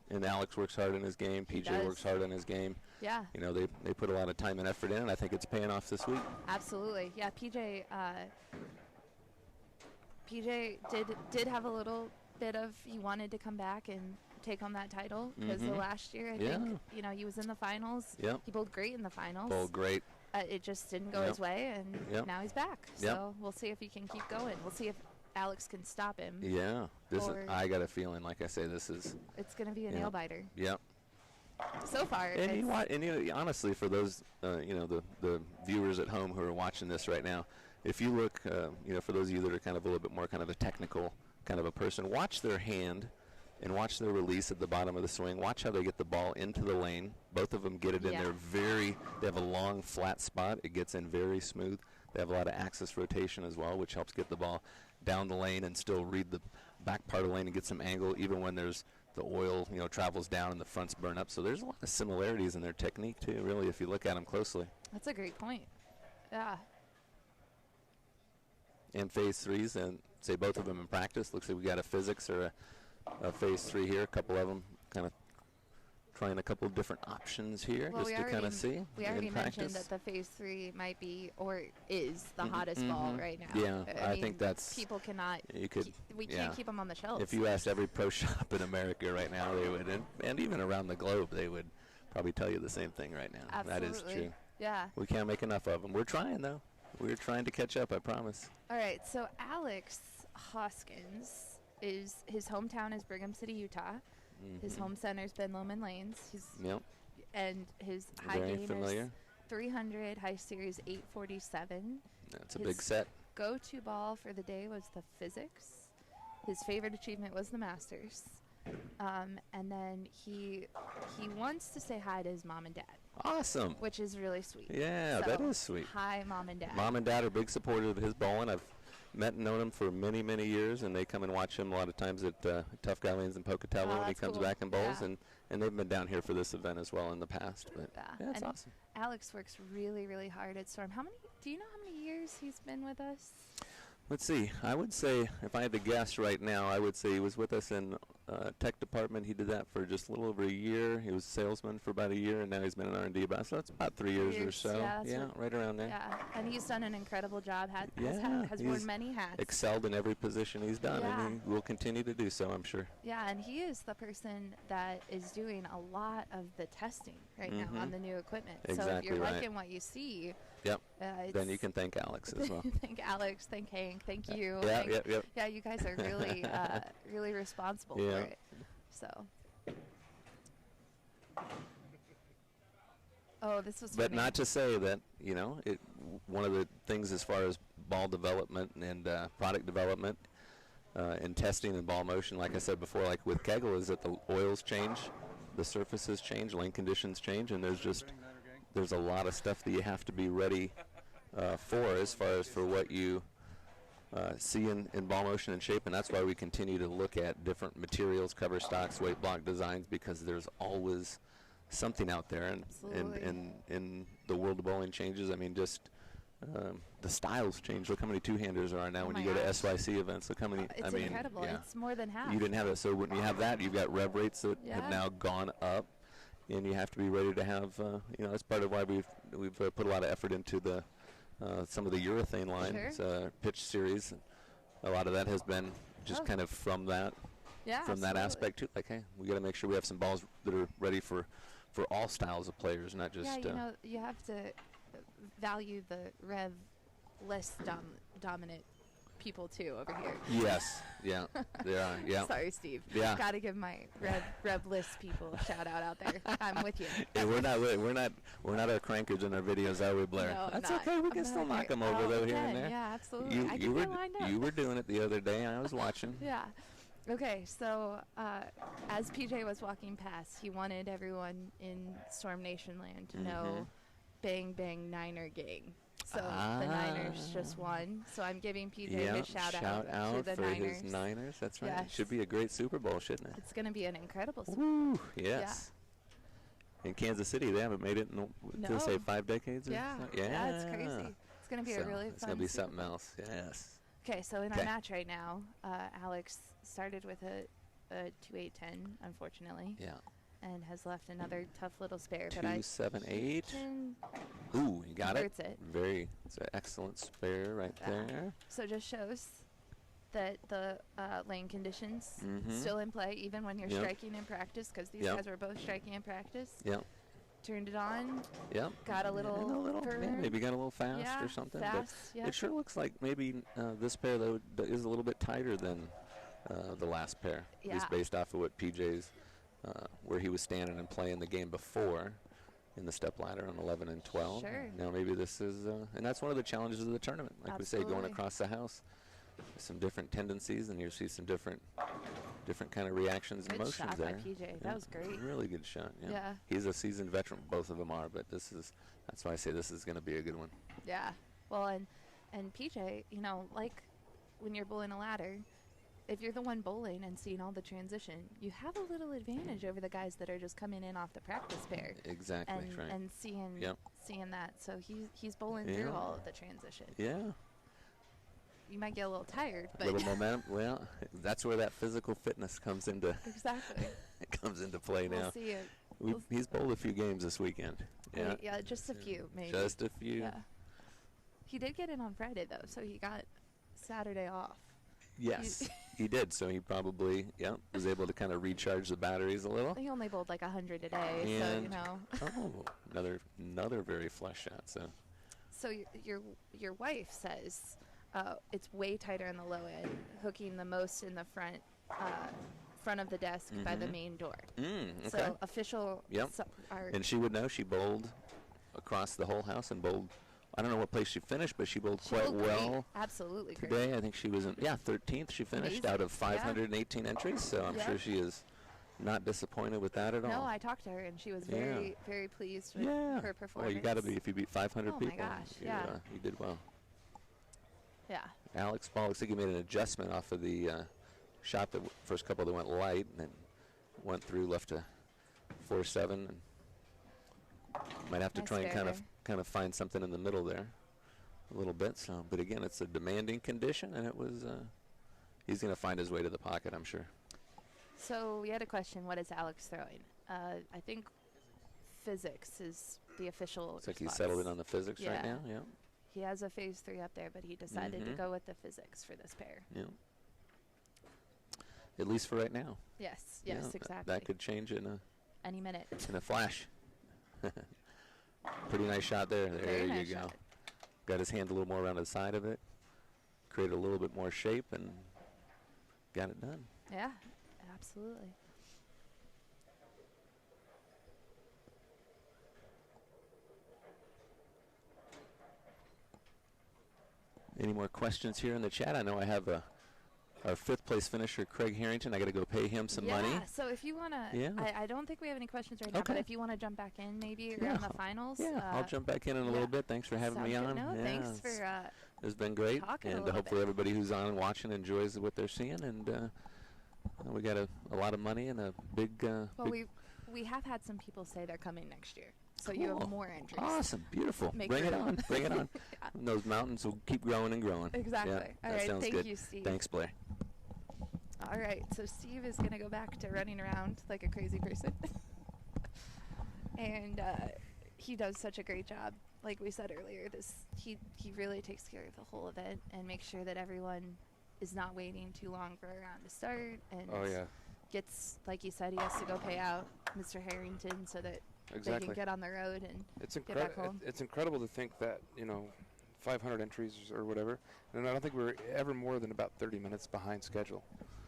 and Alex works hard in his game. PJ works hard on his game. Yeah. They put a lot of time and effort in, and I think it's paying off this week. Absolutely. Yeah. PJ did have a little bit of he wanted to come back and take home that title because the last year I think he was in the finals. He bowled great in the finals. Bowled great. It just didn't go his way, and now he's back. So we'll see if he can keep going. We'll see if Alex can stop him. Yeah, I got a feeling, like I say, it's going to be a nail biter. Yep. So far, and honestly, for those the viewers at home who are watching this right now, if you look, for those of you that are kind of a little bit more kind of a technical kind of a person, watch their hand. And watch their release at the bottom of the swing. Watch how they get the ball into the lane. Both of them get it in there they have a long, flat spot. It gets in very smooth. They have a lot of axis rotation as well, which helps get the ball down the lane and still read the back part of the lane and get some angle, even when there's the oil, travels down and the fronts burn up. So there's a lot of similarities in their technique, too, really, if you look at them closely. That's a great point. Yeah. And phase threes, and say both of them in practice. Looks like we got a physics or a phase three here, a couple of them kind of trying a couple of different options here just to kind of see. We already mentioned that the phase three might be or is the hottest ball right now. Yeah, I think that's people cannot. We can't keep them on the shelves. If you asked every pro shop in America right now, they would, and even around the globe, they would probably tell you the same thing right now. Absolutely. That is true. Yeah. We can't make enough of them. We're trying though. we're trying to catch up, I promise. All right, so Alex Hoskins his hometown is Brigham City, Utah. His home center's Ben Lomond Lanes. And his high Very game familiar. is 300, high series 847. That's a big set. Go-to ball for the day was the physics. His favorite achievement was the Masters. And then he wants to say hi to his mom and dad. Awesome. Which is really sweet. Yeah, so that is sweet. Hi, Mom and Dad. Mom and Dad are big supporters of his bowling. I've met and known him for many, many years, and they come and watch him a lot of times at Tough Guy Lanes in Pocatello when he comes back and bowls, and they've been down here for this event as well in the past. But yeah, it's awesome. Alex works really, really hard at Storm. Do you know how many years he's been with us? Let's see. I would say, if I had to guess right now, I would say he was with us in tech department. He did that for just a little over a year. He was a salesman for about a year, and now he's been in R&D about, so that's about 3 years or so. Yeah, right around there. Yeah, and he's done an incredible job. Has worn many hats. Excelled in every position he's done, and he will continue to do so, I'm sure. Yeah, and he is the person that is doing a lot of the testing right now on the new equipment. Exactly. So if you're liking what you see, then you can thank Alex as well. Thank Alex, thank Hank, thank you. Yeah, you guys are really, really responsible for it. So. Oh, this was. But not to say that, you know, one of the things as far as ball development and product development and testing and ball motion, like I said before, like with Kegel, is that the oils change, the surfaces change, lane conditions change, and there's a lot of stuff that you have to be ready for as far as for what you see in ball motion and shape, and that's why we continue to look at different materials, cover stocks, weight block designs, because there's always something out there, and in the world of bowling changes. I mean, just the styles change. Look how many two-handers there are now when you go to SYC events. Look how many. It's incredible. Yeah. It's more than half. You didn't have it. So when you have that, you've got rev rates that have now gone up, and you have to be ready to have. You know, that's part of why we've put a lot of effort into the some of the urethane lines, pitch series. A lot of that has been just kind of from that, that aspect too. Like, hey, we got to make sure we have some balls that are ready for all styles of players, not just. Yeah, you know, you have to value the rev less dominant people too over here. Yes, yeah, they are. Yeah. Sorry, Steve. Yeah. Got to give my rev list people a shout out there. I'm with you. Hey, we're not our crankers in our videos, are we, Blair? No, that's okay. We can still knock them over though here and there. Yeah, absolutely. You were doing it the other day. I was watching. Yeah. Okay, so as PJ was walking past, he wanted everyone in Storm Nation land to know Bang Bang Niner Gang. So the Niners just won. So I'm giving PJ his shout out to the for Niners. His Niners. That's right. Yes. It should be a great Super Bowl, shouldn't it? It's going to be an incredible Super Bowl. Yes. Yeah. In Kansas City, they haven't made it in, say, 5 decades? Or yeah, it's crazy. It's going to be a really fun It's going to be Super something Bowl. else. Yes. Okay, so in our match right now, Alex started with a 2-8-10, unfortunately. Yeah. And has left another tough little spare. 2-7-8. Ooh, you got it. It's an excellent spare right there. So just shows that the lane conditions still in play, even when you're striking in practice, because these guys were both striking in practice. Yep. Turned it on. Yep. Got a little maybe got a little fast or something. Fast, but it sure looks like maybe this pair though is a little bit tighter than the last pair. Yeah. Just based off of what PJ's where he was standing and playing the game before in the Stepladder on 11 and 12. Sure. Now maybe this is, and that's one of the challenges of the tournament. Like Absolutely. we say, going across the house, some different tendencies, and you see some different kind of reactions and motions shot there. by PJ. That was great. Really good shot. Yeah. He's a seasoned veteran. Both of them are, but that's why I say this is going to be a good one. Yeah. Well, and PJ, you know, like when you're bowling a ladder, if you're the one bowling and seeing all the transition, you have a little advantage over the guys that are just coming in off the practice pair. Exactly. And seeing that. So he's bowling through all of the transition. Yeah. You might get a little tired, but a little momentum. Well, that's where that physical fitness comes into. Exactly. It comes into play now. We'll see it. He's bowled a few games this weekend. Yeah. Yeah, just a few, maybe. Just a few. Yeah. He did get in on Friday though, so he got Saturday off. Yes, he did. So he probably, was able to kind of recharge the batteries a little. He only bowled like 100 a day, and so you know. another very flush shot. So your wife says it's way tighter on the low end, hooking the most in the front of the desk by the main door. Okay. So official. Yep. And she would know. She bowled across the whole house and bowled. I don't know what place she finished, but she bowled quite well. Absolutely today. great. I think she was in 13th. She finished out of 518 entries, so I'm sure she is not disappointed with that at all. No, I talked to her and she was very, very pleased with her performance. Well, you got to be if you beat 500 people. Oh my gosh, you did well. Yeah. Alex Ball looks like he made an adjustment off of the shot, the first couple that went light, and then went through, left to 4-7, and might have to try and kind of find something in the middle there a little bit. So, but again, it's a demanding condition, and it was he's going to find his way to the pocket, I'm sure. So we had a question: what is Alex throwing? I think physics is the official. It's like he's settled in on the physics right now. Yeah. He has a phase 3 up there, but he decided to go with the physics for this pair. Yeah. At least for right now. Yes, exactly. That could change in any minute. In a flash. Pretty nice shot there. There you go. Got his hand a little more around the side of it. Created a little bit more shape and got it done. Yeah, absolutely. Any more questions here in the chat? I know I have our 5th place finisher, Craig Harrington. I got to go pay him some money. Yeah, so if you want to, I don't think we have any questions right now, but if you want to jump back in maybe around the finals. Yeah, I'll jump back in a little bit. Thanks for having me on. No, thanks for it's been great. And hopefully everybody who's on and watching enjoys what they're seeing. And we got a lot of money and a big... well, we have had some people say they're coming next year. So you have more entries. Awesome. Beautiful. Bring it on. Bring it on. Those mountains will keep growing and growing. Exactly. Yeah, all right. Sounds Thank good. you, Steve. Thanks, Blair. All right. So Steve is going to go back to running around like a crazy person. And he does such a great job. Like we said earlier, he really takes care of the whole event and makes sure that everyone is not waiting too long for a round to start. And gets, like you said, he has to go pay out Mr. Harrington so that they can get on the road and get back home. It's incredible to think that, 500 entries or whatever, and I don't think we're ever more than about 30 minutes behind schedule.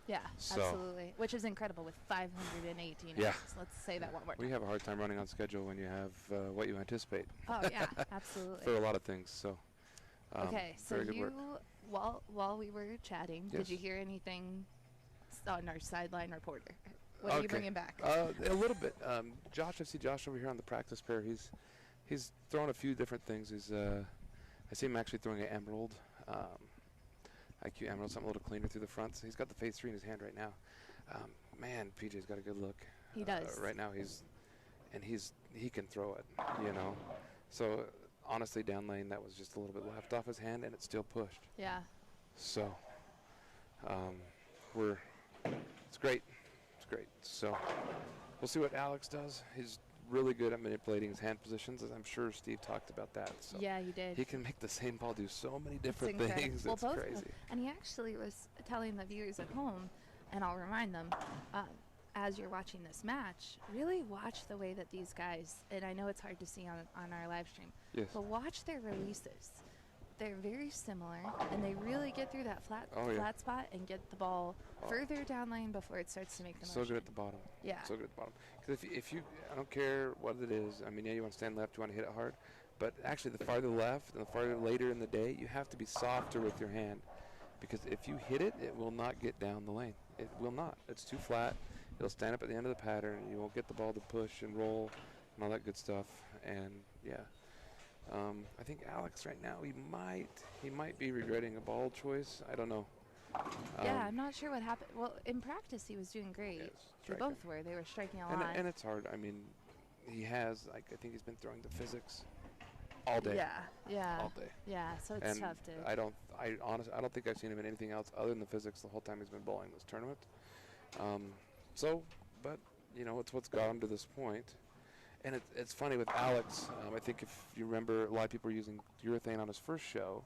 Yeah, absolutely. Which is incredible with 518 entries. Let's say that one more time. We have a hard time running on schedule when you have what you anticipate. Oh, yeah, absolutely. For a lot of things, so. Okay, so while we were chatting, did you hear anything on our sideline reporter? What are you bringing back? A little bit. Josh, I see Josh over here on the practice pair. He's throwing a few different things. I see him actually throwing an emerald, IQ emerald, something a little cleaner through the front. So he's got the phase 3 in his hand right now. Man, PJ's got a good look. He does. Right now he can throw it, So honestly, down lane, that was just a little bit left off his hand, and it's still pushed. Yeah. So it's great. Great. So we'll see what Alex does. He's really good at manipulating his hand positions, as I'm sure Steve talked about that. So yeah, you did. He can make the same ball do so many different things. It's crazy. And he actually was telling the viewers at home, and I'll remind them, as you're watching this match, really watch the way that these guys, and I know it's hard to see on our live stream, but watch their releases. They're very similar, and they really get through that flat spot and get the ball further down lane before it starts to make the motion. So good at the bottom. Yeah. So good at the bottom. Because if you, I don't care what it is. I mean, you want to stand left, you want to hit it hard. But actually, the farther left and the farther later in the day, you have to be softer with your hand. Because if you hit it, it will not get down the lane. It will not. It's too flat. It'll stand up at the end of the pattern. You won't get the ball to push and roll and all that good stuff. And, yeah. I think Alex right now, he might be regretting a ball choice. I don't know. Yeah, I'm not sure what happened. Well, in practice, he was doing great. They both were. They were striking a lot. And it's hard. I mean, he has, I think he's been throwing the physics all day. Yeah. All day. Yeah, so it's tough to. I don't think I've seen him in anything else other than the physics the whole time he's been bowling this tournament. But, it's what's got him to this point. And it's funny with Alex. I think if you remember, a lot of people were using urethane on his first show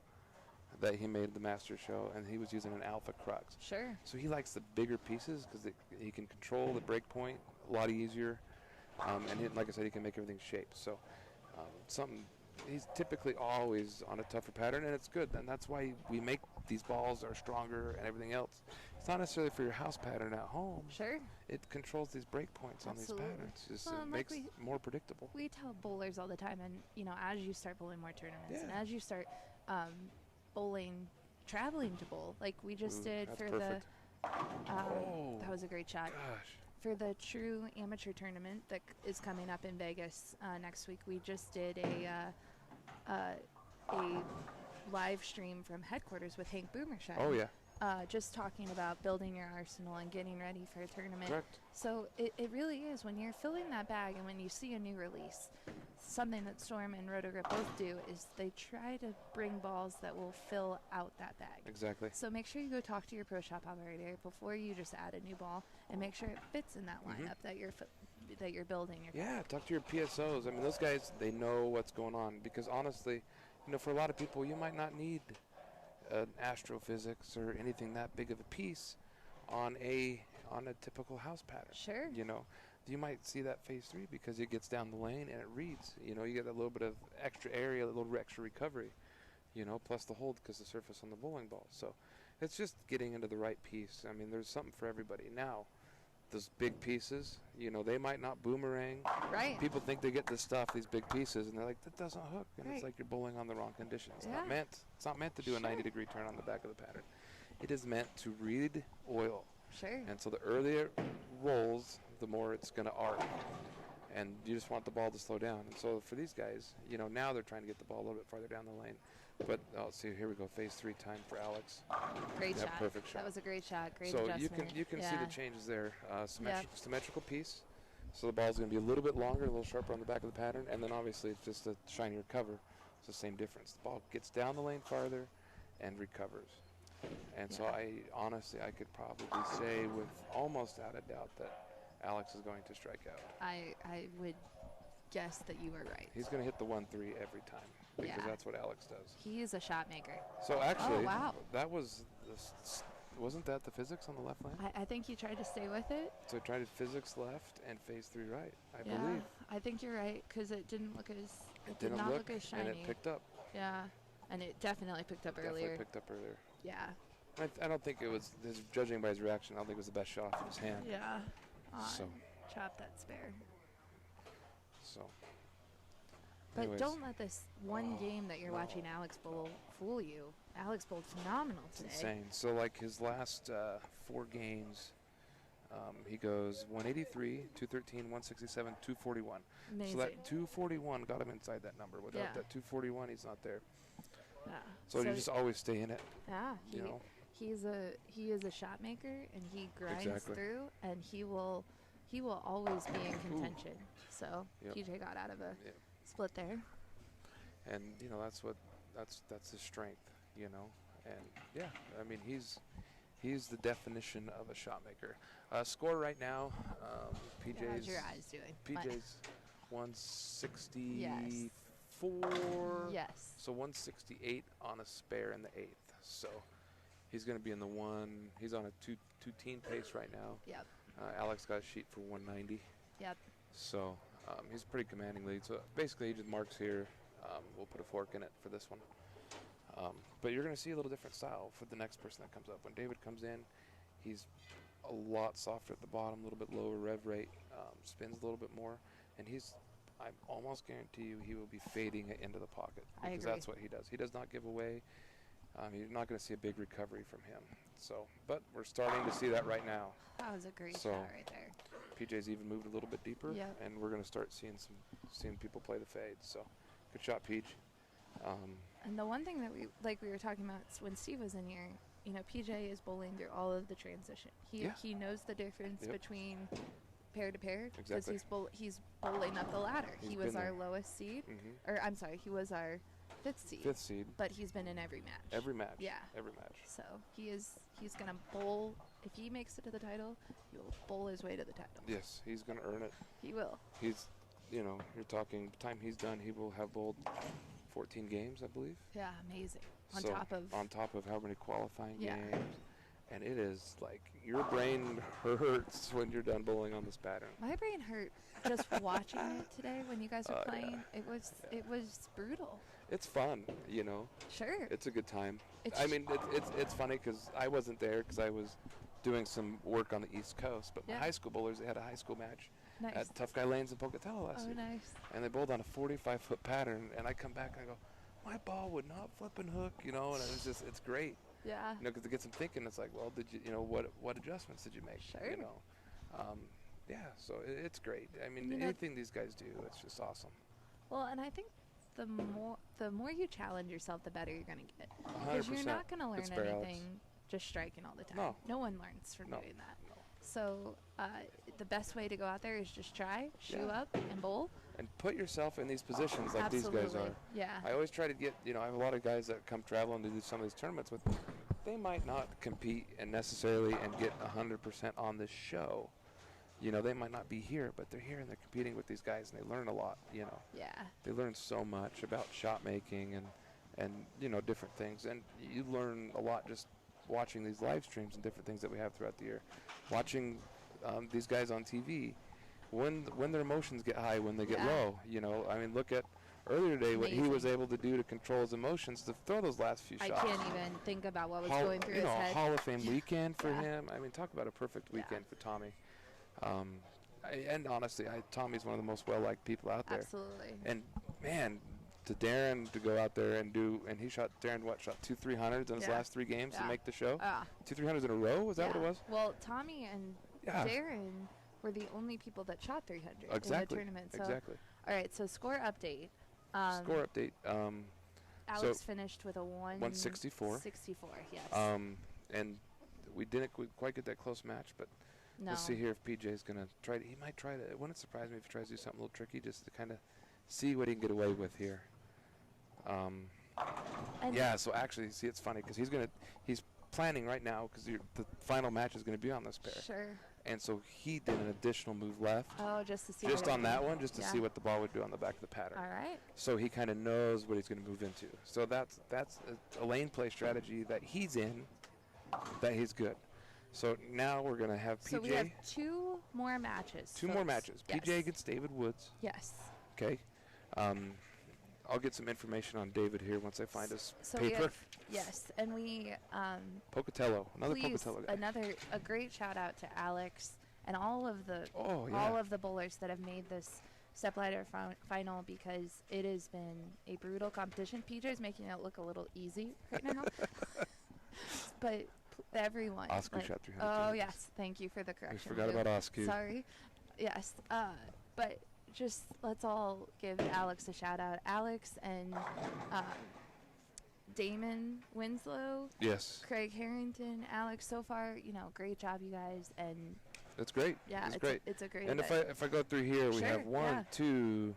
that he made, the master show, and he was using an alpha crux. Sure. So he likes the bigger pieces because he can control the break point a lot easier. And like I said, he can make everything shape. So something he's typically always on a tougher pattern, and it's good. And that's why we make these balls are stronger and everything else. It's not necessarily for your house pattern at home. Sure. It controls these break points on these patterns. It makes it more predictable. We tell bowlers all the time, and as you start bowling more tournaments, and as you start bowling, traveling to bowl, like we just did for perfect. that was a great shot. Gosh. For the true amateur tournament that is coming up in Vegas next week, we just did a live stream from headquarters with Hank Boomershine. Oh, yeah. Just talking about building your arsenal and getting ready for a tournament. Correct. So it really is, when you're filling that bag and when you see a new release, something that Storm and Rotogrip both do is they try to bring balls that will fill out that bag. Exactly. So make sure you go talk to your pro shop operator before you just add a new ball, and make sure it fits in that lineup that you're building. Talk to your PSOs. I mean, those guys, they know what's going on, because honestly, for a lot of people, you might not need an astrophysics or anything that big of a piece on a typical house pattern. Sure. You might see that phase 3 because it gets down the lane and it reads. You get a little bit of extra area, a little extra recovery, plus the hold because the surface on the bowling ball. So it's just getting into the right piece. I mean, there's something for everybody. Now, those big pieces, they might not boomerang. Right. People think they get this stuff, these big pieces, and they're like, that doesn't hook. And it's like you're bowling on the wrong condition. It's not meant to do a 90-degree turn on the back of the pattern. It is meant to read oil. Sure. And so the earlier it rolls, the more it's going to arc. And you just want the ball to slow down. And so for these guys, now they're trying to get the ball a little bit farther down the lane. But see, here we go, phase 3 time for Alex. Great shot. Perfect shot. That was a great shot. Great so adjustment. you can see the changes there. Symmetrical piece. So the ball's going to be a little bit longer, a little sharper on the back of the pattern. And then obviously it's just a shinier cover. It's the same difference. The ball gets down the lane farther and recovers. And so I could probably say with almost out of doubt that Alex is going to strike out. I would guess that you were right. He's going to hit the 1-3 every time because that's what Alex does. He is a shot maker. So actually, wow. that was wasn't that the physics on the left lane? I think he tried to stay with it. So he tried physics left and phase 3 right, I believe. I think you're right because it didn't look as it did not look as shiny. And it picked up. Yeah, and it definitely picked up earlier. Picked up earlier. Yeah. I don't think it was, judging by his reaction, I don't think it was the best shot from his hand. Yeah. So. Chop that spare. So. But anyways. Don't let this one game that you're watching Alex bowl fool you. Alex bowled phenomenal today. It's insane. So like his last 4 games, he goes 183, 213, 167, 241. Amazing. So that 241 got him inside that number. Without that 241, he's not there. Yeah. So you just always stay in it. Yeah. He is a shot maker, and he grinds through, and he will always be in contention. So PJ got out of a split there. And that's his strength, And I mean he's the definition of a shot maker. Score right now, PJ's. How's your eyes doing? PJ's 164. Yes. So 168 on a spare in the 8th. So he's going to be in the he's on a 2-teen pace right now. Yep. Alex got a sheet for 190. Yep. So he's pretty commanding lead. So basically he just marks here. We'll put a fork in it for this one. But you're going to see a little different style for the next person that comes up. When David comes in, he's a lot softer at the bottom, a little bit lower rev rate, spins a little bit more, and I almost guarantee you he will be fading it into the pocket because that's what he does. He does not give away. You're not going to see a big recovery from him. So, but we're starting to see that right now. That was a great shot right there. PJ's even moved a little bit deeper, and we're going to start seeing people play the fade. So, good shot, Peach. And the one thing that we were talking about when Steve was in here, PJ is bowling through all of the transition. He knows the difference between pair to pair because he's bowling up the ladder. He was our lowest seed, or I'm sorry, he was our 5th seed. But he's been in every match. Every match. Yeah. Every match. So he's gonna bowl. If he makes it to the title, he'll bowl his way to the title. Yes, he's gonna earn it. He will. He's, you're talking time he's done, he will have bowled 14 games, I believe. Yeah, amazing. On top of how many qualifying games, and it is like your brain hurts when you're done bowling on this pattern. My brain hurt just watching it today when you guys were playing. Yeah. It was brutal. It's fun, you know. Sure. It's a good time. It's I mean, it's funny because I wasn't there because I was doing some work on the East Coast. But my high school bowlers, they had a high school match at Tough Guy Lanes in Pocatello last year. Oh, nice. And they bowled on a 45-foot pattern, and I come back and I go, my ball would not flip and hook, you know, and it's great. Yeah. You know, because it gets them thinking. It's like, well, what adjustments did you make? Sure. You know, yeah. So it's great. I mean, anything these guys do, it's just awesome. Well, and I think the more you challenge yourself, the better you're gonna get. 100%. Because you're not gonna learn It's fair, anything Alex. just striking all the time. No. No one learns from doing that. No. So the best way to go out there is just try, shoe up, and bowl. And put yourself in these positions like Absolutely. these guys are. Yeah. I always try to get, you know, I have a lot of guys that come traveling to do some of these tournaments with me. They might not compete and necessarily and get 100% on this show. You know, they might not be here, but they're here and they're competing with these guys and they learn a lot, you know. Yeah. They learn so much about shot making and you know, different things. And you learn a lot just watching these live streams and different things that we have throughout the year. Watching these guys on TV, when their emotions get high, when they get low, you know. I mean, look at earlier today what he was able to do to control his emotions to throw those last few shots. I can't even think about what was going through his head. Hall of Fame weekend for him. I mean, talk about a perfect weekend for Tommy. And honestly, Tommy's one of the most well-liked people out there. Absolutely. And man, to Darren to go out there and he shot 2 300s in his last 3 games to make the show. 2 300s in a row? Was that what it was? Well, Tommy and Darren were the only people that shot 300 in the tournament. So, exactly. All right, so score update. Score update. Alex finished with a 164. 64, yes. And we didn't quite get that close match, but let's see here if PJ's going to try. He might try to. It wouldn't surprise me if he tries to do something a little tricky just to kind of see what he can get away with here. Yeah, so actually, see, it's funny because he's planning right now because the final match is going to be on this pair. Sure. And so he did an additional move left. Oh, just to see. Just on that one, just to see what the ball would do on the back of the pattern. All right. So he kind of knows what he's going to move into. So that's a lane play strategy that he's in, that he's good. So now we're going to have PJ. So we have 2 more matches. Two more matches. Yes. PJ against David Woods. Yes. Okay. I'll get some information on David here once I find his so paper. Yes, and we Pocatello, another Pocatello guy. A great shout out to Alex and all of the bowlers that have made this Stepladder final because it has been a brutal competition. PJ's making it look a little easy right now, but everyone. Oscar shot 300. Oh yes, thank you for the correction. I forgot about Oscar. Sorry. Yes, but. Just let's all give Alex a shout out. Alex and Damon Winslow. Yes. Craig Harrington. Alex, so far, great job, you guys. And it's great. Yeah, it's great. It's a great And event. if I go through here, we have 1, 2.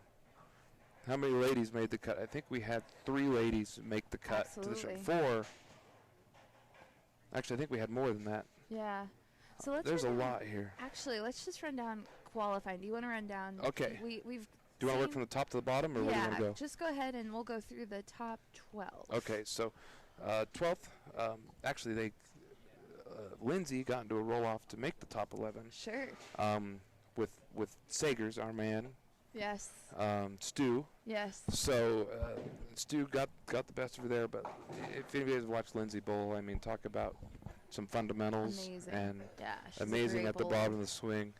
How many ladies made the cut? I think we had 3 ladies make the cut to the show. 4. Actually, I think we had more than that. Yeah. So there's a lot here. Actually, let's just run down qualifying. Do you want to run down? Okay. We've. Do you want to work from the top to the bottom, or where do you want to go? Just go ahead and we'll go through the top 12. Okay, so 12th. Actually, Lindsay got into a roll-off to make the top 11. Sure. With Sagers, our man. Yes. Stu. Yes. So Stu got the best over there, but if anybody has watched Lindsay bowl, I mean, talk about some fundamentals. Amazing. And she's amazing at the bowler. bottom of the swing.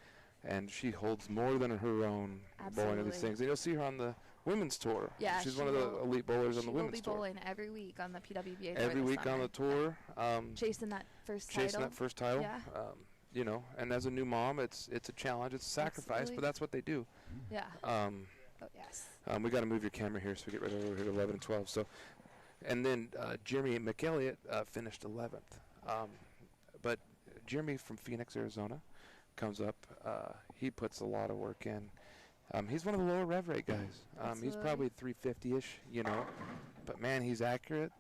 And she holds more than her own bowling of these things. And you'll see her on the women's tour. Yeah, she's one of the elite bowlers on the women's tour. She will be bowling every week on the PWBA tour. Every week on the tour. Chasing that first title. Yeah. And as a new mom, it's a challenge. It's a sacrifice, but that's what they do. Yeah. Yes. We got to move your camera here so we get right over here to 11 and 12. So, and then Jeremy McElliott finished 11th. But Jeremy from Phoenix, Arizona, comes up. He puts a lot of work in. He's one of the lower rev rate guys. He's probably 350-ish, but man, he's accurate.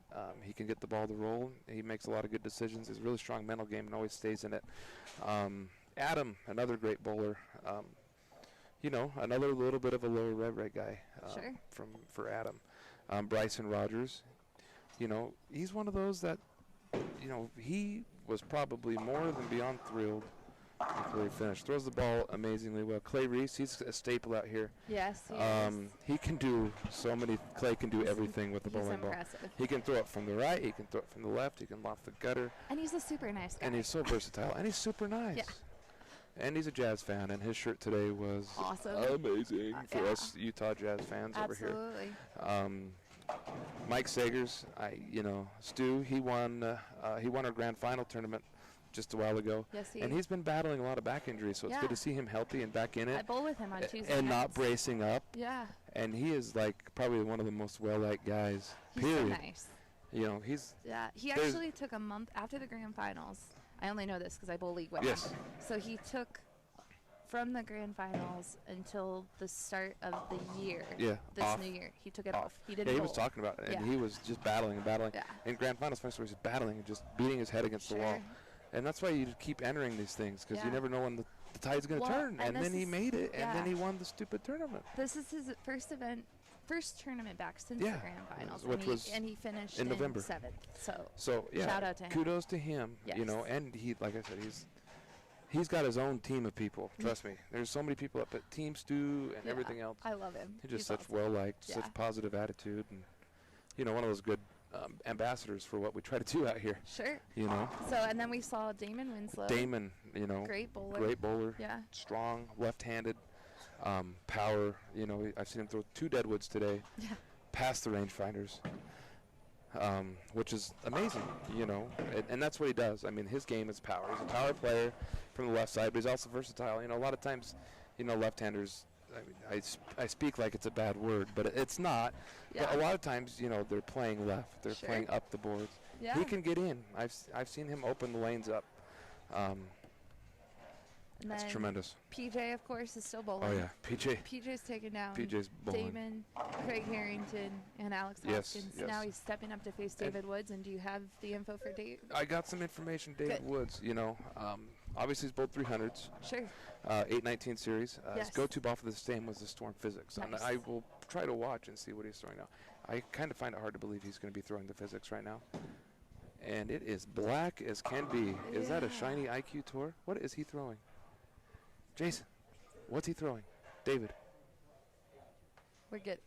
He can get the ball to roll. He makes a lot of good decisions. He's a really strong mental game and always stays in it. Adam, another great bowler. Another little bit of a lower rev rate guy. Sure. For Adam. Bryson Rogers. He's one of those that, was probably more than beyond thrilled with where he finished. Throws the ball amazingly well. Clay Reese, he's a staple out here. Yes, he is. He can do so many. Clay can do everything with the bowling ball. He can throw it from the right. He can throw it from the left. He can loft the gutter. And he's a super nice guy. And he's so versatile. And he's super nice. Yeah. And he's a Jazz fan. And his shirt today was awesome. Amazing for us Utah Jazz fans over here. Absolutely. Mike Sagers, Stu, he won our grand final tournament just a while ago. Yes, and he's been battling a lot of back injuries, so it's good to see him healthy and back in it. I bowl with him on Tuesday and nights. not bracing up. Yeah. And he is like probably one of the most well-liked guys. He's period. so nice. He's. Yeah. He actually took a month after the grand finals. I only know this because I bowl league with him. So he took from the grand finals until the start of the year. Yeah. This new year, he took it off. He didn't. Yeah, he bowl. was talking about it, and he was just battling and battling. Yeah. In grand finals, he was battling and just beating his head against the wall. And that's why you keep entering these things, because you never know when the tide's going to turn. And then he made it, and then he won the stupid tournament. This is his first tournament back since the grand finals, and he finished in November 7th. So shout out to him. Kudos to him. Yes. And he, like I said, he's got his own team of people. Trust me, there's so many people up at Team Stew and everything else. I love him. He's such awesome. Well-liked, such positive attitude, and one of those good ambassadors for what we try to do out here. Sure. So, and then we saw Damon Winslow. Damon, great bowler. Great bowler. Yeah. Strong, left-handed, power. I've seen him throw 2 deadwoods today. Yeah. Past the rangefinders, which is amazing. And that's what he does. I mean, his game is power. He's a power player from the left side, but he's also versatile. A lot of times, left-handers. I mean, I speak like it's a bad word, but it's not. Yeah. But a lot of times, they're playing left. They're playing up the boards. Yeah. He can get in. I've seen him open the lanes up. That's tremendous. PJ, of course, is still bowling. Oh, yeah. PJ's taken down. PJ's bowling. Damon, Craig Harrington, and Alex Hopkins. Yes. Now he's stepping up to face David Woods. And do you have the info for Dave? I got some information. David Woods, obviously he's bowled 300s. Sure. 819 series. Yes. His go-to ball for this game was the Storm Physics. Nice. And I will try to watch and see what he's throwing now. I kind of find it hard to believe he's going to be throwing the Physics right now. And it is black as can be. Is that a shiny IQ Tour? What is he throwing? Jason, what's he throwing? David. We're good.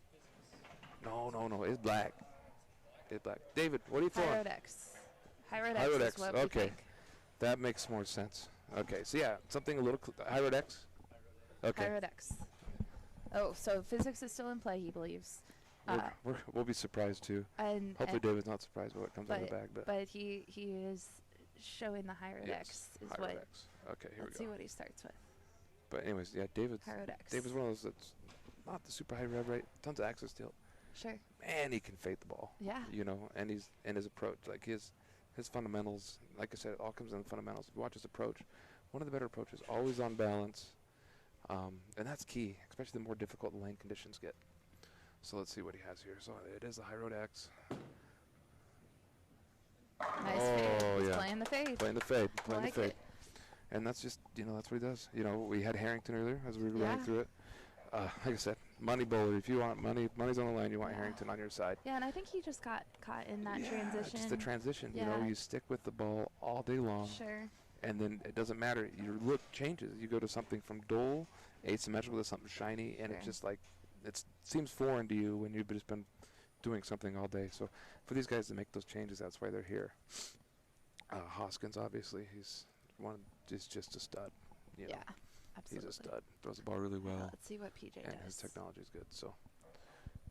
No. It's black. It's black. David, what are you throwing? Hyrodex is what we think. That makes more sense. Okay, so yeah, something a little Hyrodex. Okay. Hyrodex. Oh, so Physics is still in play, he believes. We'll be surprised too. And hopefully David's not surprised by what comes out of the bag. But he is showing the Hyrodex. Yes, Hyrodex. Okay, here we go. Let's see what he starts with. But anyways, yeah, David's Hyrodex. one of those that's not the super high rev rate, tons of access tilt. Sure. Man, he can fade the ball. Yeah. And his approach, like his fundamentals, like I said, it all comes in the fundamentals. If you watch his approach, one of the better approaches, always on balance. And that's key, especially the more difficult the lane conditions get. So let's see what he has here. So it is the Hyrodex. Nice fade. He's playing the fade. Playing the fade. Playing like the fade. it. And that's just, that's what he does. We had Harrington earlier as we were going through it. Like I said, money bowler. If you want money's on the line. You want Harrington on your side. Yeah, and I think he just got caught in that transition. Just the transition. Yeah. You stick with the ball all day long. Sure. And then it doesn't matter. Your look changes. You go to something from dull, asymmetrical to something shiny, and it's just like it seems foreign to you when you've just been doing something all day. So for these guys to make those changes, that's why they're here. Hoskins, obviously, he's just a stud. Yeah, absolutely. He's a stud. Throws the ball really well. Let's see what PJ and does. His technology is good. So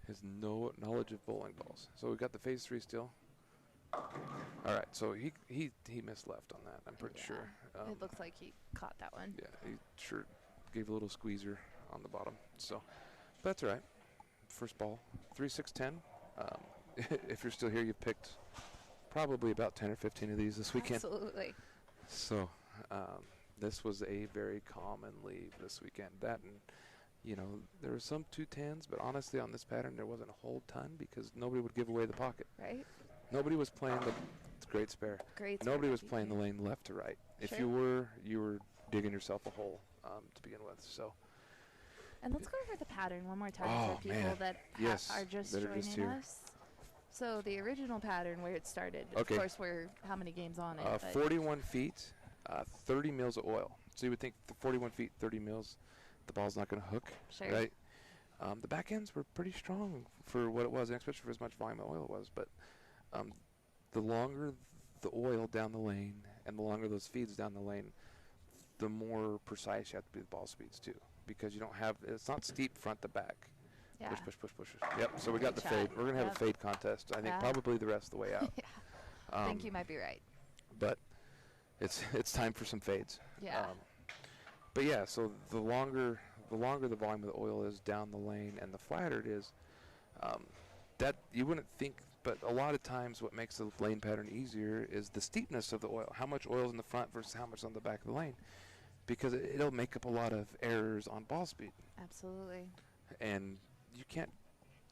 his knowledge of bowling balls. So we got the phase 3 still. All right, so he missed left on that. I'm pretty sure. It looks like he caught that one. Yeah, he sure gave a little squeezer on the bottom. So that's all right. First ball, 3-6-10. If you're still here, you've picked probably about 10 or 15 of these this weekend. Absolutely. So this was a very common leave this weekend. That and, there were some 210s, but honestly on this pattern there wasn't a whole ton because nobody would give away the pocket. Right. Nobody was playing the great spare. Nobody was playing the lane left to right. If you were digging yourself a hole to begin with. So. And let's go over the pattern one more time for people that are just joining us. So the original pattern where it started, of course, we're how many games on it? 41 feet, 30 mils of oil. So you would think the 41 feet, 30 mils, the ball's not going to hook, sure. right? The back ends were pretty strong for what it was, and especially for as much volume of oil it was. But the longer the oil down the lane and the longer those feeds down the lane, the more precise you have to be with ball speeds too, because you don't have, it's not steep front to back. Yeah. Push, push, push, push. Yep, so we got the fade. We're going to have a fade contest, I think probably the rest of the way out. Yeah. I think you might be right. But it's time for some fades. Yeah. But yeah, so the longer the volume of the oil is down the lane and the flatter it is, that you wouldn't think, but a lot of times what makes the lane pattern easier is the steepness of the oil, how much oil is in the front versus how much on the back of the lane, because it'll make up a lot of errors on ball speed. Absolutely. And you can't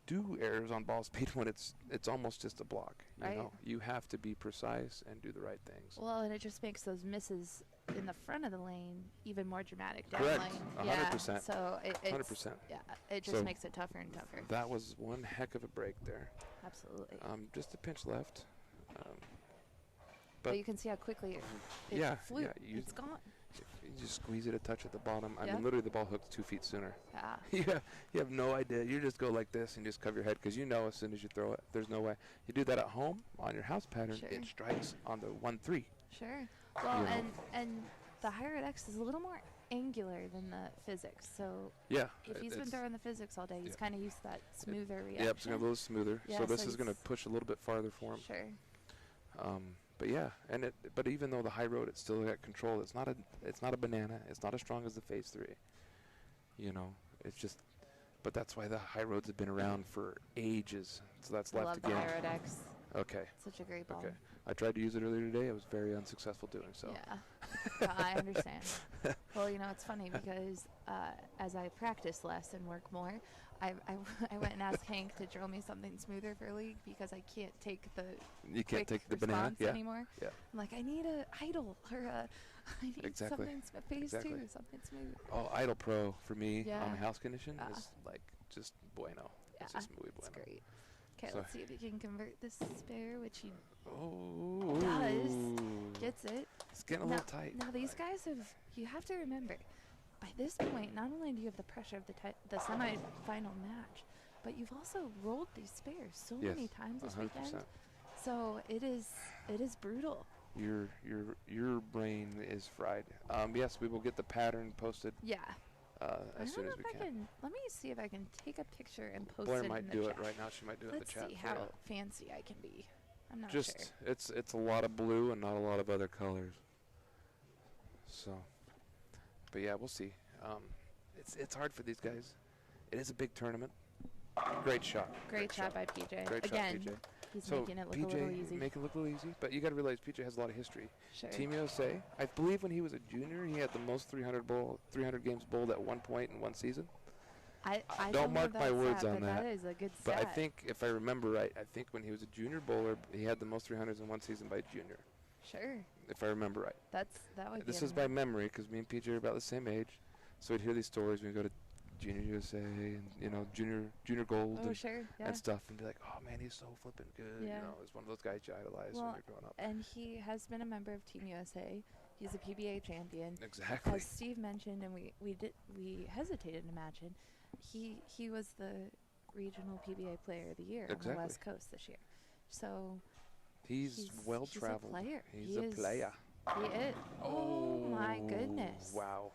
do errors on ball speed when it's almost just a block. You know, you have to be precise and do the right things. Well, and it just makes those misses in the front of the lane even more dramatic down Correct. lane. 100%. Yeah. So it's 100%. Yeah, it just makes it tougher and tougher. That was one heck of a break there. Absolutely. Just a pinch left. But you can see how quickly it flew. Yeah, It's gone. You just squeeze it a touch at the bottom. I mean, literally the ball hooked 2 feet sooner. Yeah. You have no idea. You just go like this and just cover your head because you know as soon as you throw it, there's no way. You do that at home on your house pattern, it strikes on the 1-3. Sure. Well, and the Hybrid X is a little more angular than the physics. So if he's been throwing the physics all day, he's kind of used to that smoother reaction. Yeah, it's going to be a little smoother. Yeah, so this is going to push a little bit farther for him. Sure. But yeah, but even though the high road, it's still got control. It's not a banana. It's not as strong as the Phase 3. You know, it's just. But that's why the high roads have been around for ages. So that's left again. I love the Hybrid X. Okay. Such a great ball. Okay. I tried to use it earlier today. I was very unsuccessful doing so. Yeah. No, I understand. Well, you know, it's funny because as I practice less and work more, I went and asked Hank to drill me something smoother for league because I can't take the banana anymore. Yeah. I'm like, I need a idle or I need something Phase 2, something smooth. Oh, Idle Pro for me on house condition is like just bueno. Yeah, it's just muy bueno. It's great. Okay, let's see if he can convert this spare, which he does. Gets it. It's getting a little tight. Now these guys you have to remember, by this point, not only do you have the pressure of the semi-final match, but you've also rolled these spares so many times this 100%. weekend. So it is brutal. Your brain is fried. Yes, we will get the pattern posted. Yeah. As soon as we can. Let me see if I can take a picture and post Blair it might in the do chat. it right now. She might do it in the chat. Let's see how fancy I can be. I'm not just sure. it's a lot of blue and not a lot of other colors. So, but yeah, we'll see. It's hard for these guys. It is a big tournament. Great shot. Great shot by PJ. Great Again, shot, PJ. He's so making it look PJ a little easy. Make it look a little easy, but you got to realize PJ has a lot of history. Sure. Team USA, I believe when he was a junior, he had the most 300 games bowled at one point in one season. I don't mark my words on that. That is a good but stat. I think, if I remember right, I think when he was a junior bowler, he had the most 300s in one season by junior. Sure. If I remember right. That would be. This is by memory because me and PJ are about the same age, so we'd hear these stories when we go to Junior USA and junior gold and stuff, and be like, oh man, he's so flipping good. Yeah. You know, he's one of those guys you idolize when you're growing up. And he has been a member of Team USA. He's a PBA champion. Exactly. As Steve mentioned, and we hesitated to imagine, he was the regional PBA Player of the Year on the West Coast this year. So he's well traveled. He's a player. He's a player. He is. Oh my goodness. Wow.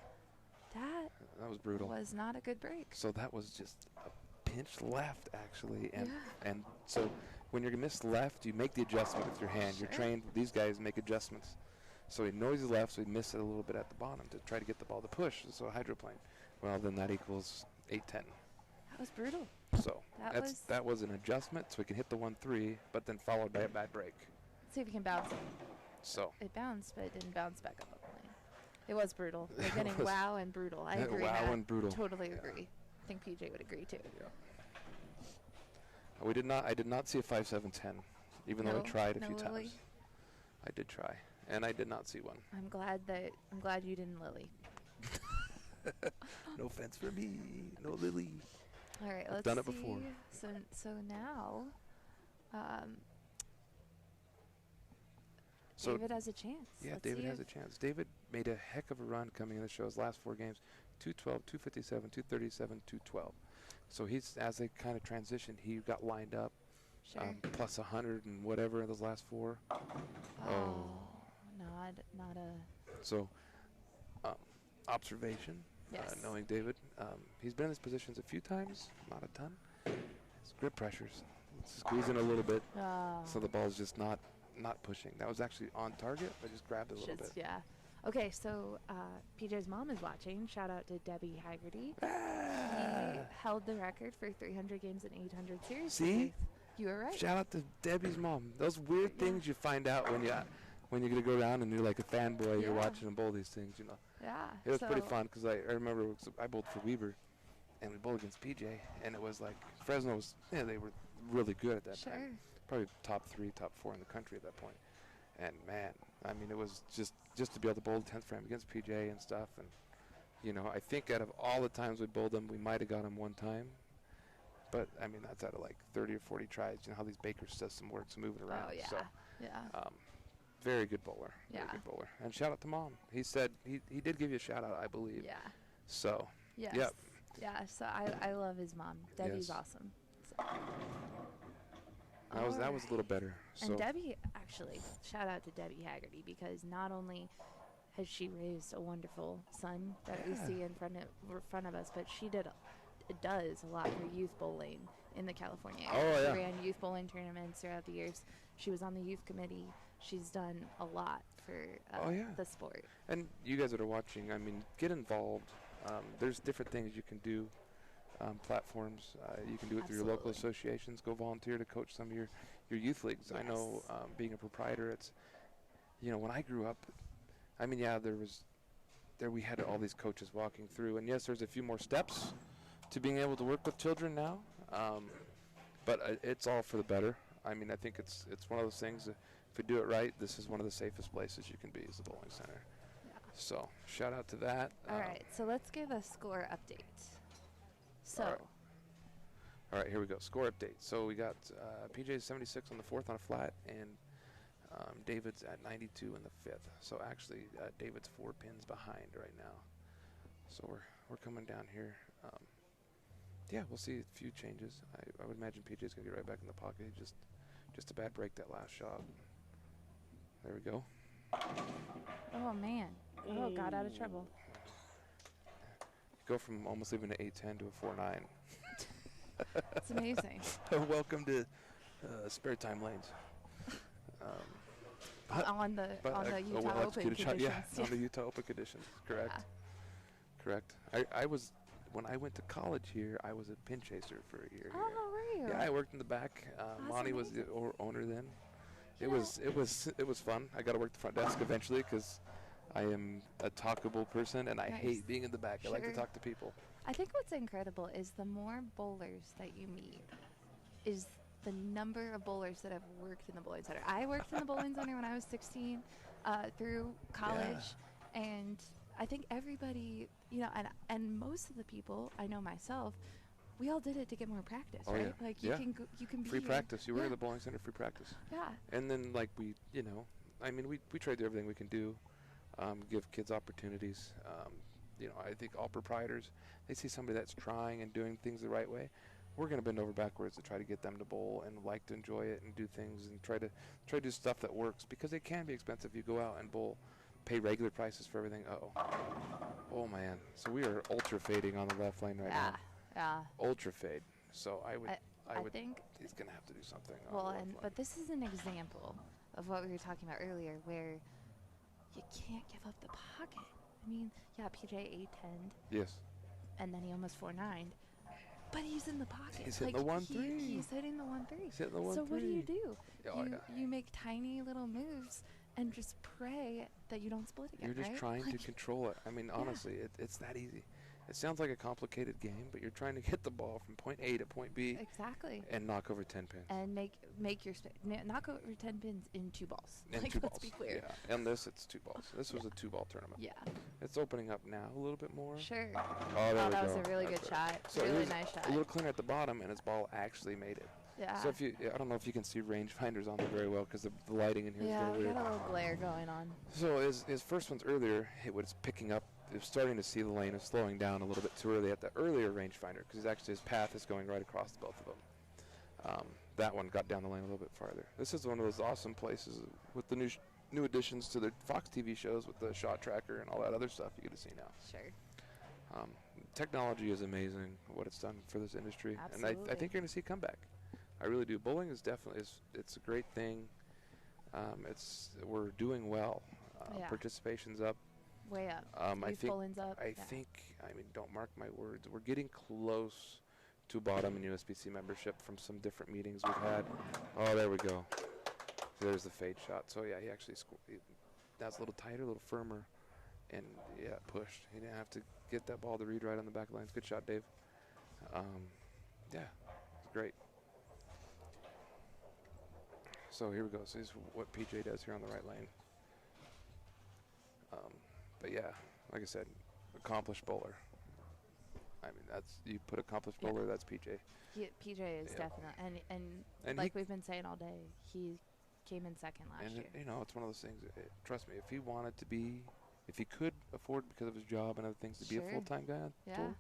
That was brutal. Was not a good break. So that was just a pinch left, actually. And so when you're going to miss left, you make the adjustment with your hand. You're trained, these guys make adjustments. So he knows he's left, so he missed it a little bit at the bottom to try to get the ball to push. So a hydroplane. Well, then that equals 8-10. That was brutal. So that was an adjustment, so he can hit the 1-3, but then followed by a bad break. Let's see if he can bounce it. So it bounced, but it didn't bounce back up the lane. It was brutal. We're getting wow and brutal. I agree. Wow Matt. and brutal. Totally agree. I think PJ would agree too. Yeah. I did not see a 5-7-10, even though I tried a few Lily? times. I did try, and I did not see one. I'm glad you didn't Lily. No offense for me, no Lily. All right, I've let's done it see. before. So now So David has a chance. Yeah, Let's David see has a chance. David made a heck of a run coming in the show. His last 4 games, 212, 257, 237, 212. So he's, as they kind of transitioned, he got lined up. Sure. Plus 100 and whatever in those last 4. Not a. So, observation, Yes. knowing David. He's been in his positions a few times, not a ton. His grip pressures, squeezing a little bit, so the ball's just not pushing. That was actually on target, but just grabbed it a little bit. Yeah. Okay, so PJ's mom is watching. Shout out to Debbie Haggerty. He held the record for 300 games and 800 series. See? You were right. Shout out to Debbie's mom. Those weird things you find out when you're gonna go down and you're like a fanboy. You're watching them bowl these things, you know. Yeah. It was pretty fun because I remember I bowled for Weaver, and we bowled against PJ, and it was like Fresno was they were really good at that time. Probably top 3, top 4 in the country at that point. And man, I mean, it was just to be able to bowl the 10th frame against PJ and stuff. And you know, I think out of all the times we bowled them, we might have got him one time. But I mean, that's out of like 30 or 40 tries. You know how these Baker system works, moving around. Oh yeah. So, yeah. very good bowler. Yeah. Very good bowler. And shout out to Mom. He said he did give you a shout out, I believe. Yeah. So. Yes. Yep. Yeah. So I love his mom. Debbie's awesome. So. That was a little better. So. And Debbie, actually, shout out to Debbie Haggerty, because not only has she raised a wonderful son that we see in front of us, but she does a lot for youth bowling in the California area. She ran youth bowling tournaments throughout the years. She was on the youth committee. She's done a lot for the sport. And you guys that are watching, I mean, get involved. There's different things you can do. Platforms. You can do it through your local associations. Go volunteer to coach some of your youth leagues. Yes. I know being a proprietor, it's, you know, when I grew up, I mean, yeah, we had all these coaches walking through, and yes, there's a few more steps to being able to work with children now, but it's all for the better. I mean, I think it's one of those things that if we do it right, this is one of the safest places you can be, is the bowling center. Yeah. So shout out to that. All right, so let's give a score update. So. All right, here we go. Score update. So we got PJ's 76 on the 4th on a flat, and David's at 92 in the 5th. So actually, David's 4 pins behind right now. So we're coming down here. Yeah, we'll see a few changes. I would imagine PJ's gonna get right back in the pocket. Just a bad break that last shot. There we go. Oh man! Oh, got out of trouble. Go from almost leaving an 8-10 to a 4-9. It's amazing. Welcome to spare time lanes. On the Utah Open conditions. Yeah, on the Utah Open conditions. Correct. Yeah. Correct. I was, when I went to college here, I was a pin chaser for a year. Oh, were you? Yeah, I worked in the back. Monty was the owner then. It was fun. I got to work the front desk eventually because I am a talkable person, and I hate being in the back. I like to talk to people. I think what's incredible is the more bowlers that you meet is the number of bowlers that have worked in the bowling center. I worked in the bowling center when I was 16 through college, and I think everybody, you know, and most of the people, I know myself, we all did it to get more practice, right? Yeah. Like you can be free practice. You work at the bowling center, free practice. Yeah. And then like we try to do everything we can do. Give kids opportunities. You know, I think all proprietors, they see somebody that's trying and doing things the right way, we're going to bend over backwards to try to get them to bowl and like to enjoy it and do things and try to do stuff that works, because it can be expensive. You go out and bowl, pay regular prices for everything. Oh man. So we are ultra fading on the left lane right now. Yeah. Ultra fade. So I would think he's going to have to do something. Well, but this is an example of what we were talking about earlier, where you can't give up the pocket. I mean, yeah, PJ 8-10'd. Yes. And then he almost 4-9'd. But he's in the pocket. He's hitting the 1-3. He's hitting the 1-3. He's hitting the 1-3. So what do? Oh, you make tiny little moves and just pray that you don't split again. You're just trying to control it. I mean, honestly, it's that easy. It sounds like a complicated game, but you're trying to get the ball from point A to point B. Exactly. And knock over 10 pins. And make your knock over 10 pins in 2 balls. In like, 2 let's balls. be clear. Yeah. And it's 2 balls. This was a 2-ball tournament. Yeah. It's opening up now a little bit more. Sure. Oh, there we that go. was a really good shot. So really nice shot. A little cleaner at the bottom, and his ball actually made it. Yeah. So I don't know if you can see rangefinders on there very well because the lighting in here is Yeah, very we weird. got a little glare going on. So his first ones earlier, it was picking up. It was starting to see the lane. It was slowing down a little bit too early at the earlier rangefinder because actually his path is going right across both of them. That one got down the lane a little bit farther. This is one of those awesome places with the new additions to the Fox TV shows with the shot tracker and all that other stuff you get to see now. Sure. Technology is amazing, what it's done for this industry. Absolutely. And I think you're going to see a comeback. I really do. Bowling is definitely, it's a great thing. We're doing well. Yeah. Participation's up. Way up. I think, bowling's up. I think, I mean, don't mark my words, we're getting close to bottom in USBC membership from some different meetings we've had. Oh, there we go. There's the fade shot. So, yeah, he actually that's a little tighter, a little firmer. And, yeah, pushed. He didn't have to get that ball to read right on the back lines. Good shot, Dave. Yeah, it's great. So here we go. So this is what PJ does here on the right lane. But yeah, like I said, accomplished bowler. I mean, you put accomplished bowler, that's PJ. PJ is definitely, and like we've been saying all day, he came in second last year. And, it's one of those things, trust me, if he wanted to be, if he could afford because of his job and other things to be a full-time guy on tour,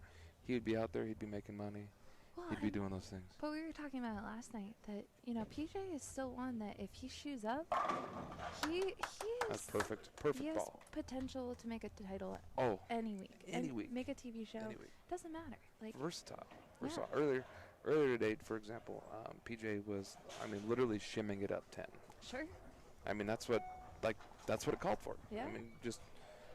he would be out there, he'd be making money. Well, he'd be doing those things. But we were talking about it last night that, PJ is still one that if he shoes up, he that's perfect ball. He has potential to make a title any week. Any week. Make a TV show. Any week. Doesn't matter. Like versatile. Yeah. Earlier today, for example, PJ was, literally shimming it up 10. Sure. I mean, that's what it called for. Yeah. I mean, just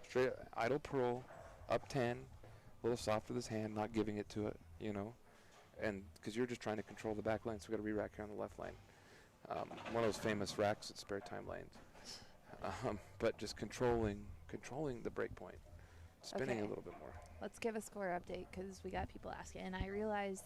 straight idle pearl, up 10, a little soft with his hand, not giving it to it, And because you're just trying to control the back lane, so we got a re-rack here on the left lane. One of those famous racks at spare time lanes. But just controlling the break point, spinning a little bit more. Let's give a score update because we got people asking, and I realized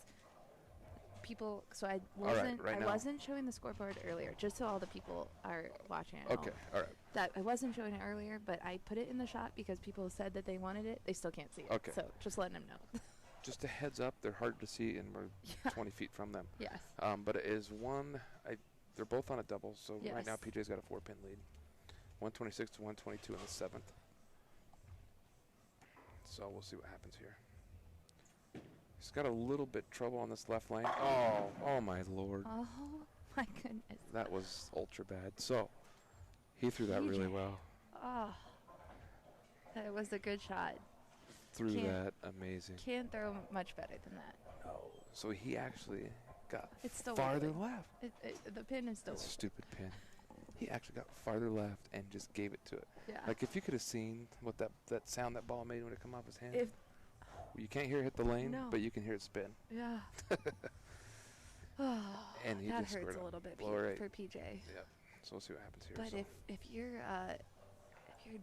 people. So I wasn't showing the scoreboard earlier, just so all the people are watching it. Okay, all right. That I wasn't showing it earlier, but I put it in the shot because people said that they wanted it. They still can't see it. Okay. So just letting them know. Just a heads up, they're hard to see, and we're 20 feet from them. Yes. But it is they're both on a double, so yes. Right now PJ's got a 4-pin lead. 126 to 122 in the 7th. So we'll see what happens here. He's got a little bit trouble on this left lane. Oh my Lord. Oh my goodness. That was ultra bad. So he threw that really well. Oh, that was a good shot. Threw that amazing. Can't throw much better than that. No. So he actually got it's still farther wiggling. left. The pin is still. That's a stupid pin. He actually got farther left and just gave it to it. Yeah. Like if you could have seen what that sound that ball made when it come off his hand. You can't hear it hit the lane, but you can hear it spin. Yeah. And he that just hurts a little bit for PJ. Yeah. So we'll see what happens here. But if you're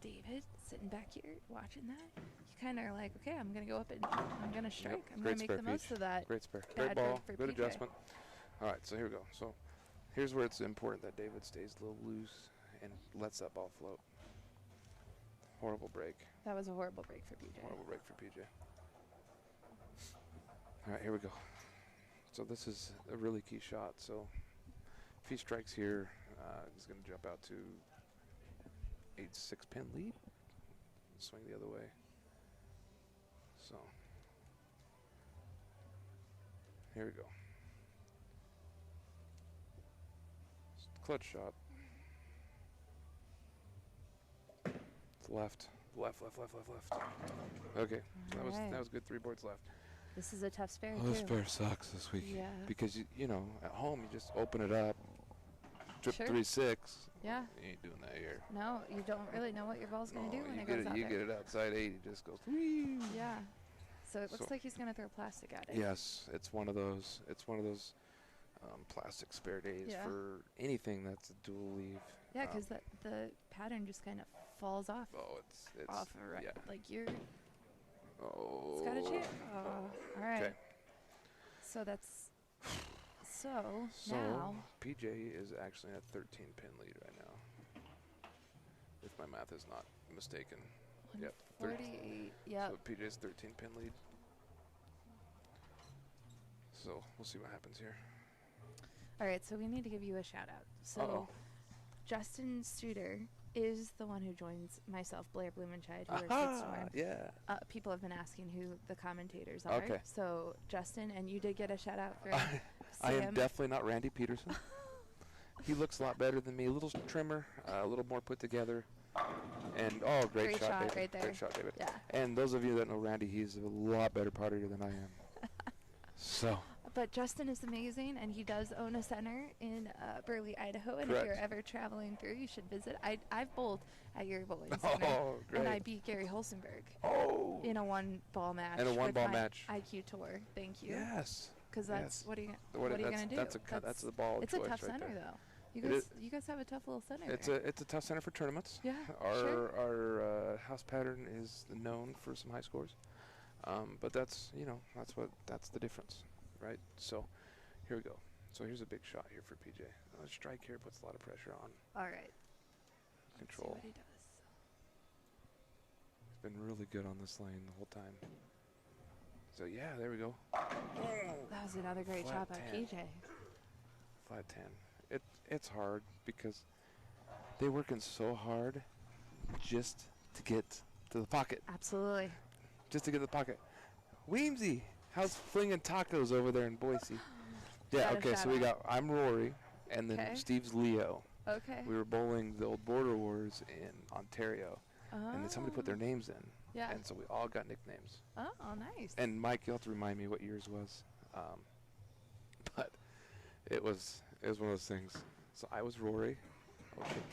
David sitting back here watching that, you kind of are like, okay, I'm gonna go up and I'm gonna strike. Yep. I'm gonna make the most of that. Great spare. Great ball. Good adjustment. All right. So here we go. So here's where it's important that David stays a little loose and lets that ball float. Horrible break. That was a horrible break for PJ. Horrible break for PJ. All right, here we go. So this is a really key shot. So if he strikes here, he's going to jump out to 8-6 pin lead. Swing the other way. So here we go. Clutch shot. It's left. Left. Okay, so that was good. 3 boards left. This is a tough spare too. This spare sucks this week. Yeah. Because you know, at home you just open it up, drip 3-6. Yeah. You ain't doing that here. No, you don't really know what your ball's gonna do when it goes out there. You get it outside 8, it just goes. Whee! Yeah. So it looks like he's gonna throw plastic at it. Yes, it's one of those. Plastic spare days for anything that's a dual leaf. Yeah, because the pattern just kind of falls off. Oh, it's off of like you're. Oh. It's got a chance. Oh, all right. Okay. So that's. So now. PJ is actually at 13 pin lead right now. If my math is not mistaken. Yep. 48. Yeah. So PJ's 13 pin lead. So we'll see what happens here. All right, so we need to give you a shout out. So Justin Studer is the one who joins myself, Blair Blumenscheid, who works at Storm. Yeah. People have been asking who the commentators are. Okay. So Justin, and you did get a shout out for I am Sam. definitely not Randy Peterson. He looks a lot better than me. A little trimmer, a little more put together. And, great shot, David. Right there. Great shot, David. Yeah. And those of you that know Randy, he's a lot better partier than I am. So. But Justin is amazing, and he does own a center in Burley, Idaho. And Correct. if you're ever traveling through, you should visit. I've bowled at your bowling center. Oh, great. And I beat Gary Holstenberg. Oh. In a one-ball match. In a one-ball with my match. IQ tour. Thank you. Yes. Because that's what are you What going to do? That's the ball It's choice a tough right center, there. though. You guys have a tough little center. It's there. a tough center for tournaments. Yeah. Our house pattern is known for some high scores, but that's the difference, right? So here we go. So here's a big shot here for PJ. Strike here puts a lot of pressure on. All right. Control. Let's see what he does. He's been really good on this lane the whole time. So yeah, there we go. That was another great shot by PJ. Flat 10. It's hard because they're working so hard just to get to the pocket. Absolutely. Just to get to the pocket. Weemsy, how's flinging tacos over there in Boise? Yeah, okay, so I'm Rory, and then Steve's Leo. Okay. We were bowling the old Border Wars in Ontario, and then somebody put their names in. Yeah. And so we all got nicknames. Oh, nice. And Mike, you'll have to remind me what yours was. But it was one of those things. So I was Rory.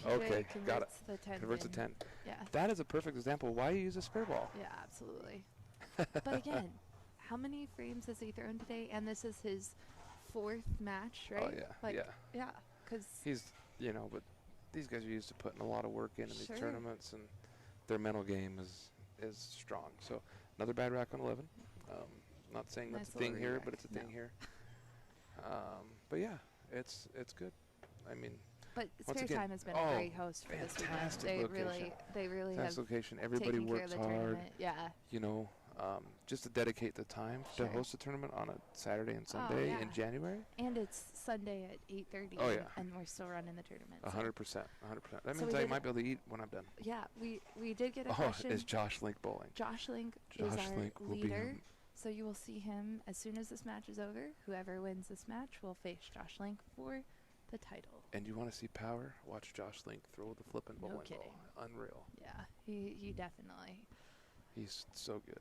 Okay, got it. Converts to 10. Yeah. That is a perfect example why you use a spare ball. Yeah, absolutely. But again, how many frames has he thrown today? And this is his 4th match, right? Oh, yeah. Yeah, because he's, but these guys are used to putting a lot of work in these tournaments, and their mental game is strong. So another bad rack on 11. Not saying that's a thing here, but it's a thing here. But yeah, it's good. I mean, but Spare Time has been a great host for this weekend. They really have location. Everybody works hard. Yeah. Just to dedicate the time to host a tournament on a Saturday and Sunday in January. And it's Sunday at 8:30. Oh, yeah. And we're still running the tournament. 100%. That means I might be able to eat when I'm done. Yeah, we did get a question. Is Josh Link bowling? Josh Link is our leader. So you will see him as soon as this match is over. Whoever wins this match will face Josh Link for the title. And you want to see power? Watch Josh Link throw the flipping bowling kidding. ball. Unreal. Yeah, he definitely. He's so good.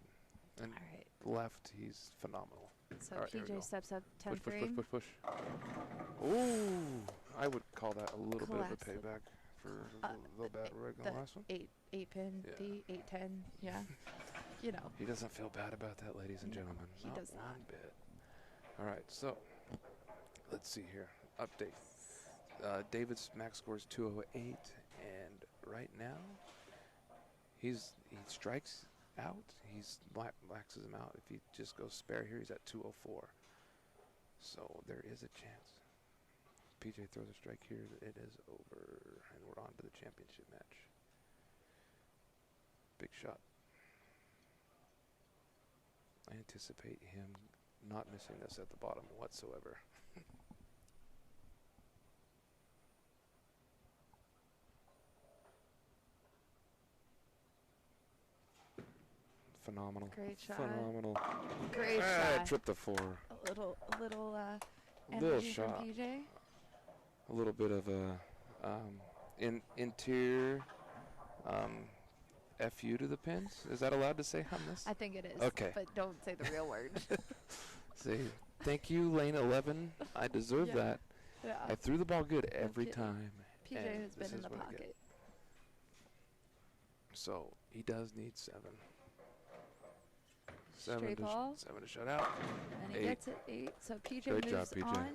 And all right. Left, he's phenomenal. So right, PJ steps up 10 frame. Push. Ooh, I would call that a little bit of a payback for the bad rig on the last one. 8 pin, D, 8-10, yeah. He doesn't feel bad about that, ladies and gentlemen. He does not. One bit. All right, so let's see here. Update. David's max score is 208, and right now he strikes out. He's maxes him out. If he just goes spare here, he's at 204. So there is a chance. PJ throws a strike here. It is over, and we're on to the championship match. Big shot. I anticipate him not missing this at the bottom whatsoever. Phenomenal. Great shot. Phenomenal. Great shot. Tripped the 4. A little little shot. From PJ. A little bit of a interior FU to the pins. Is that allowed to say on this? I think it is. Okay. But don't say the real word. Say, thank you, lane 11. I deserve that. Yeah. I threw the ball good every time. PJ has been in the pocket. So he does need 7. Straight ball. 7 to shut out. And he gets it 8. So PJ Great moves job, PJ. on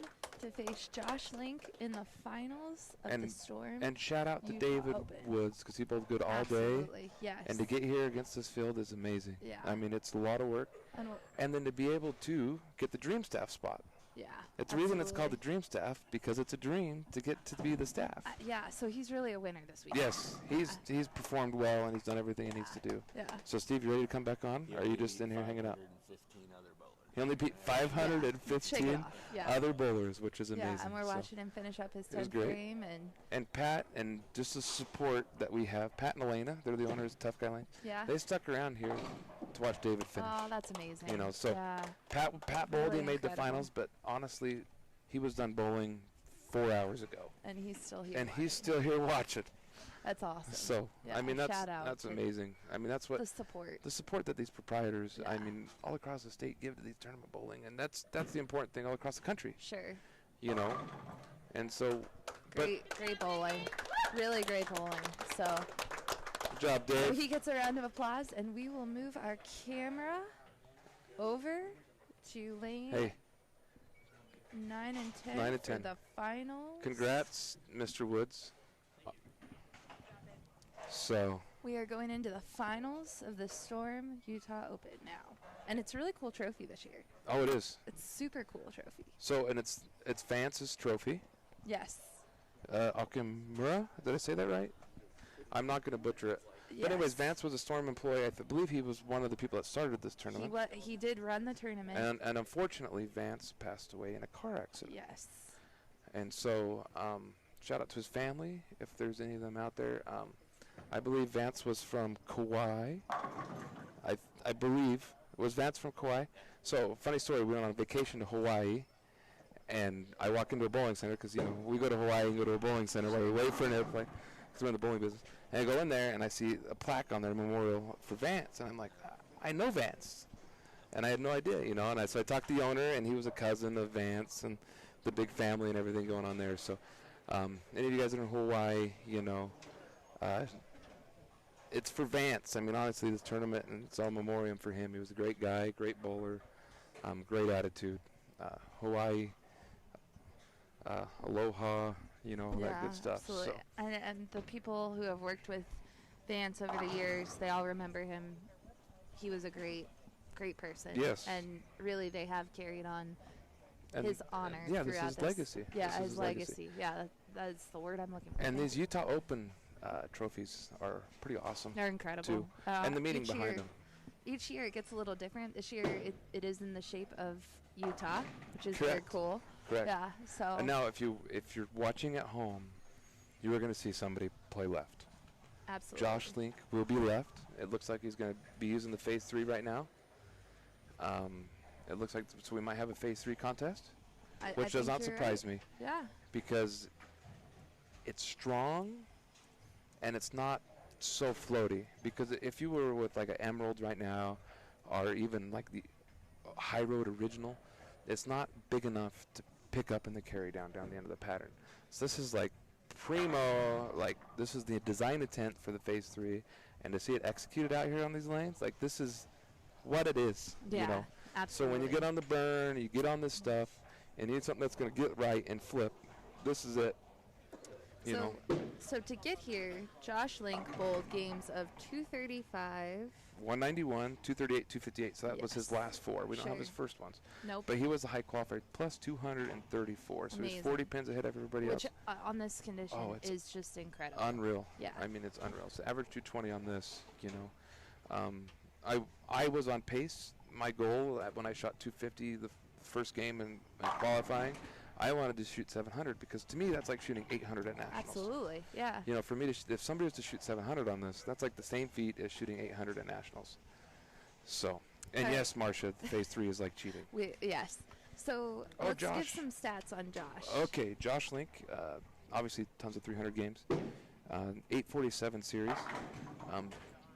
to face Josh Link in the finals of the Storm. And shout out to David Woods, because he bowled good all day. Absolutely, yes. And to get here against this field is amazing. Yeah. I mean, it's a lot of work. And then to be able to get the Dream Staff spot. Yeah. It's the reason it's called the Dream Staff, because it's a dream to get to be the staff. Yeah, so he's really a winner this week. Yes, he's performed well, and he's done everything he needs to do. Yeah. So, Steve, you ready to come back on? Or are you just in here hanging out? 515 other bowlers. He only beat 515 other bowlers, which is amazing. Yeah, and we're watching him finish up his 10th game. And Pat, and just the support that we have, Pat and Elena, they're the owners of Tough Guy Lane. Yeah. They stuck around here to watch David finish. Oh, that's amazing. You know, so Pat bowled, really he made the incredible. finals, but honestly, he was done bowling 4 hours ago. And he's still here. And he's still here watching. That's awesome. So, yeah, I mean, shout out that's to amazing. I mean, that's what the support that these proprietors, Yeah. I mean, all across the state give to these tournament bowling, and that's the important thing all across the country. Sure. You know, and so. Great bowling, really great bowling. So. Good job, Dave. So he gets a round of applause, and we will move our camera over to lane 9 and 10 9 and for 10. the finals. Congrats, Mr. Woods. So. We are going into the finals of the Storm Utah Open now. And it's a really cool trophy this year. Oh, it is. It's super cool trophy. So, and it's Vance's trophy. Yes. Akamura, did I say that right? I'm not going to butcher it. Yes. But anyways, Vance was a Storm employee. I believe he was one of the people that started this tournament. He did run the tournament. And unfortunately, Vance passed away in a car accident. Yes. And so, shout out to his family, if there's any of them out there. I believe Vance was from Kauai. I believe. Was Vance from Kauai? So, funny story, we went on vacation to Hawaii, and I walk into a bowling center, because, you know, we go to Hawaii and go to a bowling center while we wait for an airplane, because we're in the bowling business. And I go in there, and I see a plaque on there, memorial for Vance, and I'm like, I know Vance. And I had no idea, you know, and so I talked to the owner, and he was a cousin of Vance, and the big family and everything going on there. So, any of you guys that are in Hawaii, you know, it's for Vance. I mean, honestly, this tournament, and it's all memoriam for him. He was a great guy, great bowler, great attitude. Hawaii, aloha, you know, all that good stuff. Absolutely. So. And the people who have worked with Vance over the years, they all remember him. He was a great person. Yes. And really, they have carried on And his honor. yeah, this throughout is legacy. Yeah, This is his legacy. Yeah, that's the word I'm looking for. And these Utah Open trophies are pretty awesome. They're incredible. Too. And the meaning behind them. Each year it gets a little different. This year it is in the shape of Utah, which is Correct. very cool. Correct. Yeah. So. And now, if you're watching at home, you are going to see somebody play left. Absolutely. Josh Link will be left. It looks like he's going to be using the Phase 3 right now. It looks like so we might have a Phase 3 contest, which does not surprise me. Yeah. Because it's strong, and it's not so floaty. Because if you were with like an Emerald right now, or even like the High Road Original, it's not big enough to pick up in the carry down the end of the pattern. So this is like primo, like this is the design intent for the Phase 3, and to see it executed out here on these lanes, like this is what it is. Yeah, you know? absolutely. So when you get on the burn, you get on this stuff, and you need something that's going to get right and flip, this is it. You know. So to get here, Josh Link bowled games of 235. 191, 238, 258. So that was his Yes. last four. We don't have his Sure. first ones. Nope. But he was the high qualifier, plus 234. So Amazing. he's 40 pins ahead of everybody Which else. on this condition it's is just incredible. Unreal. Yeah. I mean, it's unreal. So average 220 on this, you know. I was on pace. My goal when I shot 250 the first game in qualifying, I wanted to shoot 700 because to me that's like shooting 800 at nationals. Absolutely. Yeah. You know, for me if somebody was to shoot 700 on this, that's like the same feat as shooting 800 at nationals. So, and Okay. yes, Marcia, Phase 3 is like cheating. Yes. So Oh, let's give Josh. some stats on Josh. Okay, Josh Link, obviously tons of 300 games, 847 series.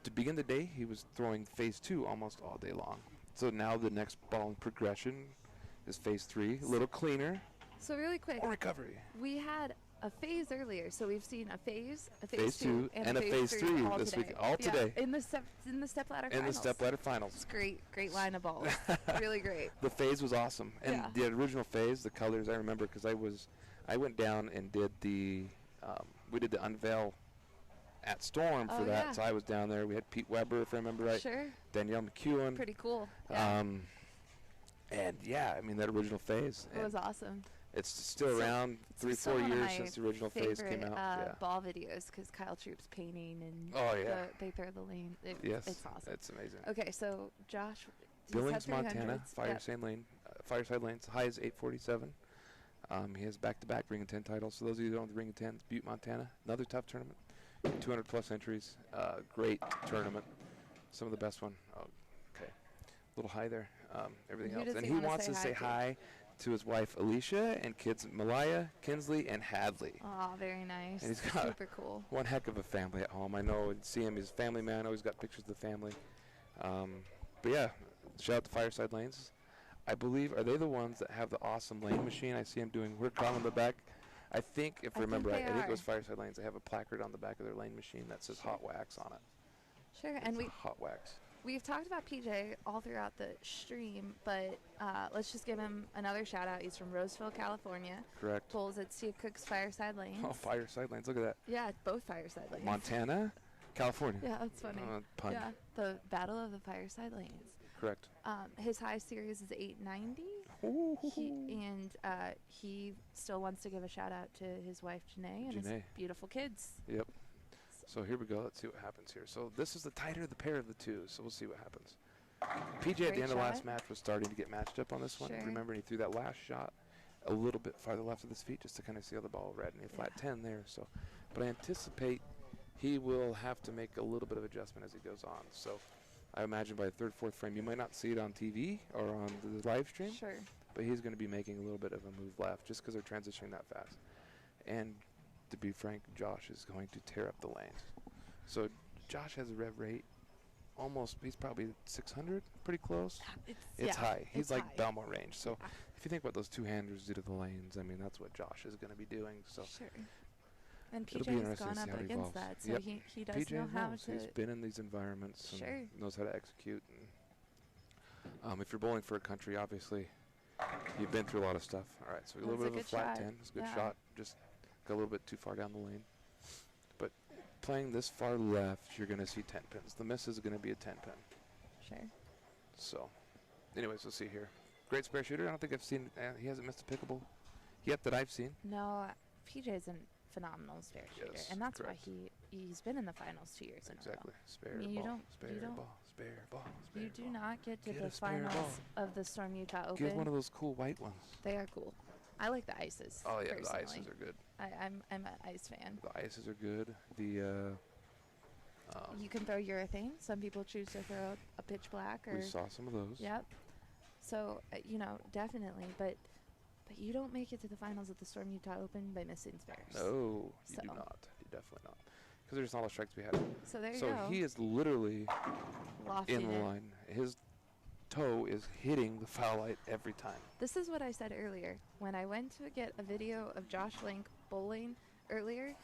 To begin the day, he was throwing Phase 2 almost all day long. So now the next ball in progression is Phase 3, a little cleaner. So really quick, Or recovery. we had a phase earlier, so we've seen a phase Phase 2, and a Phase 3 all this today. week. All today. In the Stepladder In the finals. Stepladder finals. It's great line of balls. Really great. The phase was awesome, and Yeah. the original phase, the colors I remember because I went down and did we did the unveil at Storm for Oh, that. yeah. So I was down there. We had Pete Weber, if I remember right. Sure. Danielle McEwen. Pretty cool. Yeah. And yeah, I mean that original phase. It was awesome. It's still So- around It's 3-4 one of years my since the original phase came favorite, out. Yeah. ball videos because Kyle Troop's painting and Oh, yeah. they throw the lane. Yes. It's awesome. It's amazing. Okay, so Josh, Billings, Montana, 300s. Fireside Lanes. High is 847. He has back-to-back Ring of 10 titles. So those of you who don't know the Ring of 10, it's Butte, Montana. Another tough tournament. 200-plus entries. Great tournament. Some of the best one. Oh, okay. A little high there. Everything else. And he wants to say hi to his wife, Alicia, and kids, Malaya, Kinsley, and Hadley. Oh, very nice. And he's got super cool. One heck of a family at home. I know. See him. He's a family man. Always got pictures of the family. But, yeah, shout out to Fireside Lanes. I believe, are they the ones that have the awesome lane machine? I see him doing work on the back. I think, if I remember right, I think it was Fireside Lanes. They have a placard on the back of their lane machine that says Hot Wax on it. Sure, and Hot Wax. We've talked about PJ all throughout the stream, but let's just give him another shout out. He's from Roseville, California. Correct. Pulls at Steve Cook's Fireside Lanes. Oh, Fireside Lanes. Look at that. Yeah, it's both Fireside Lanes. Montana, California. Yeah, that's funny. Pun. Yeah, the Battle of the Fireside Lanes. Correct. His high series is 890. He still wants to give a shout out to his wife Janae and his beautiful kids. Yep. So here we go. Let's see what happens here. So this is the tighter the pair of the two. So we'll see what happens. PJ at the end of last match was starting to get matched up on this one. Remember, he threw that last shot a little bit farther left of his feet just to kind of see how the ball read, and he flat 10 there. So, but I anticipate he will have to make a little bit of adjustment as he goes on. So I imagine by the third, fourth frame, you might not see it on TV or on the live stream. Sure. But he's going to be making a little bit of a move left just because they're transitioning that fast. And to be frank, Josh is going to tear up the lanes. So Josh has a rev rate almost, he's probably 600, pretty close. It's high. He's like Belmont range. So if you think what those two-handers do to the lanes, I mean, that's what Josh is going to be doing. So sure. And PJ has gone up against that, so he does PJ know how knows. to. He's been in these environments and knows how to execute. And if you're bowling for a country, obviously, you've been through a lot of stuff. All right, so a little bit of a flat 10. It's a good shot. Just got a little bit too far down the lane. But playing this far left, you're going to see 10 pins. The miss is going to be a 10 pin. Sure. So, anyways, we'll see here. Great spare shooter. I don't think I've seen, he hasn't missed a pickable yet that I've seen. No, PJ's a phenomenal spare shooter, and that's why he's been in the finals 2 years in a row. Exactly. Spare ball, spare ball. You do not get to the finals of the Storm Utah Open. Get one of those cool white ones. They are cool. I like the ices. Oh yeah, personally. the ices are good. I'm an ice fan. The ices are good. The you can throw urethane. Some people choose to throw a pitch black. Or we saw some of those. Yep. So definitely, but you don't make it to the finals of the Storm Utah Open by missing spares. No, you do not. You definitely not. Because there's not a lot of strikes we had. So there you go. So he is literally in the line. His toe is hitting the foul light every time. This is what I said earlier. When I went to get a video of Josh Link bowling earlier,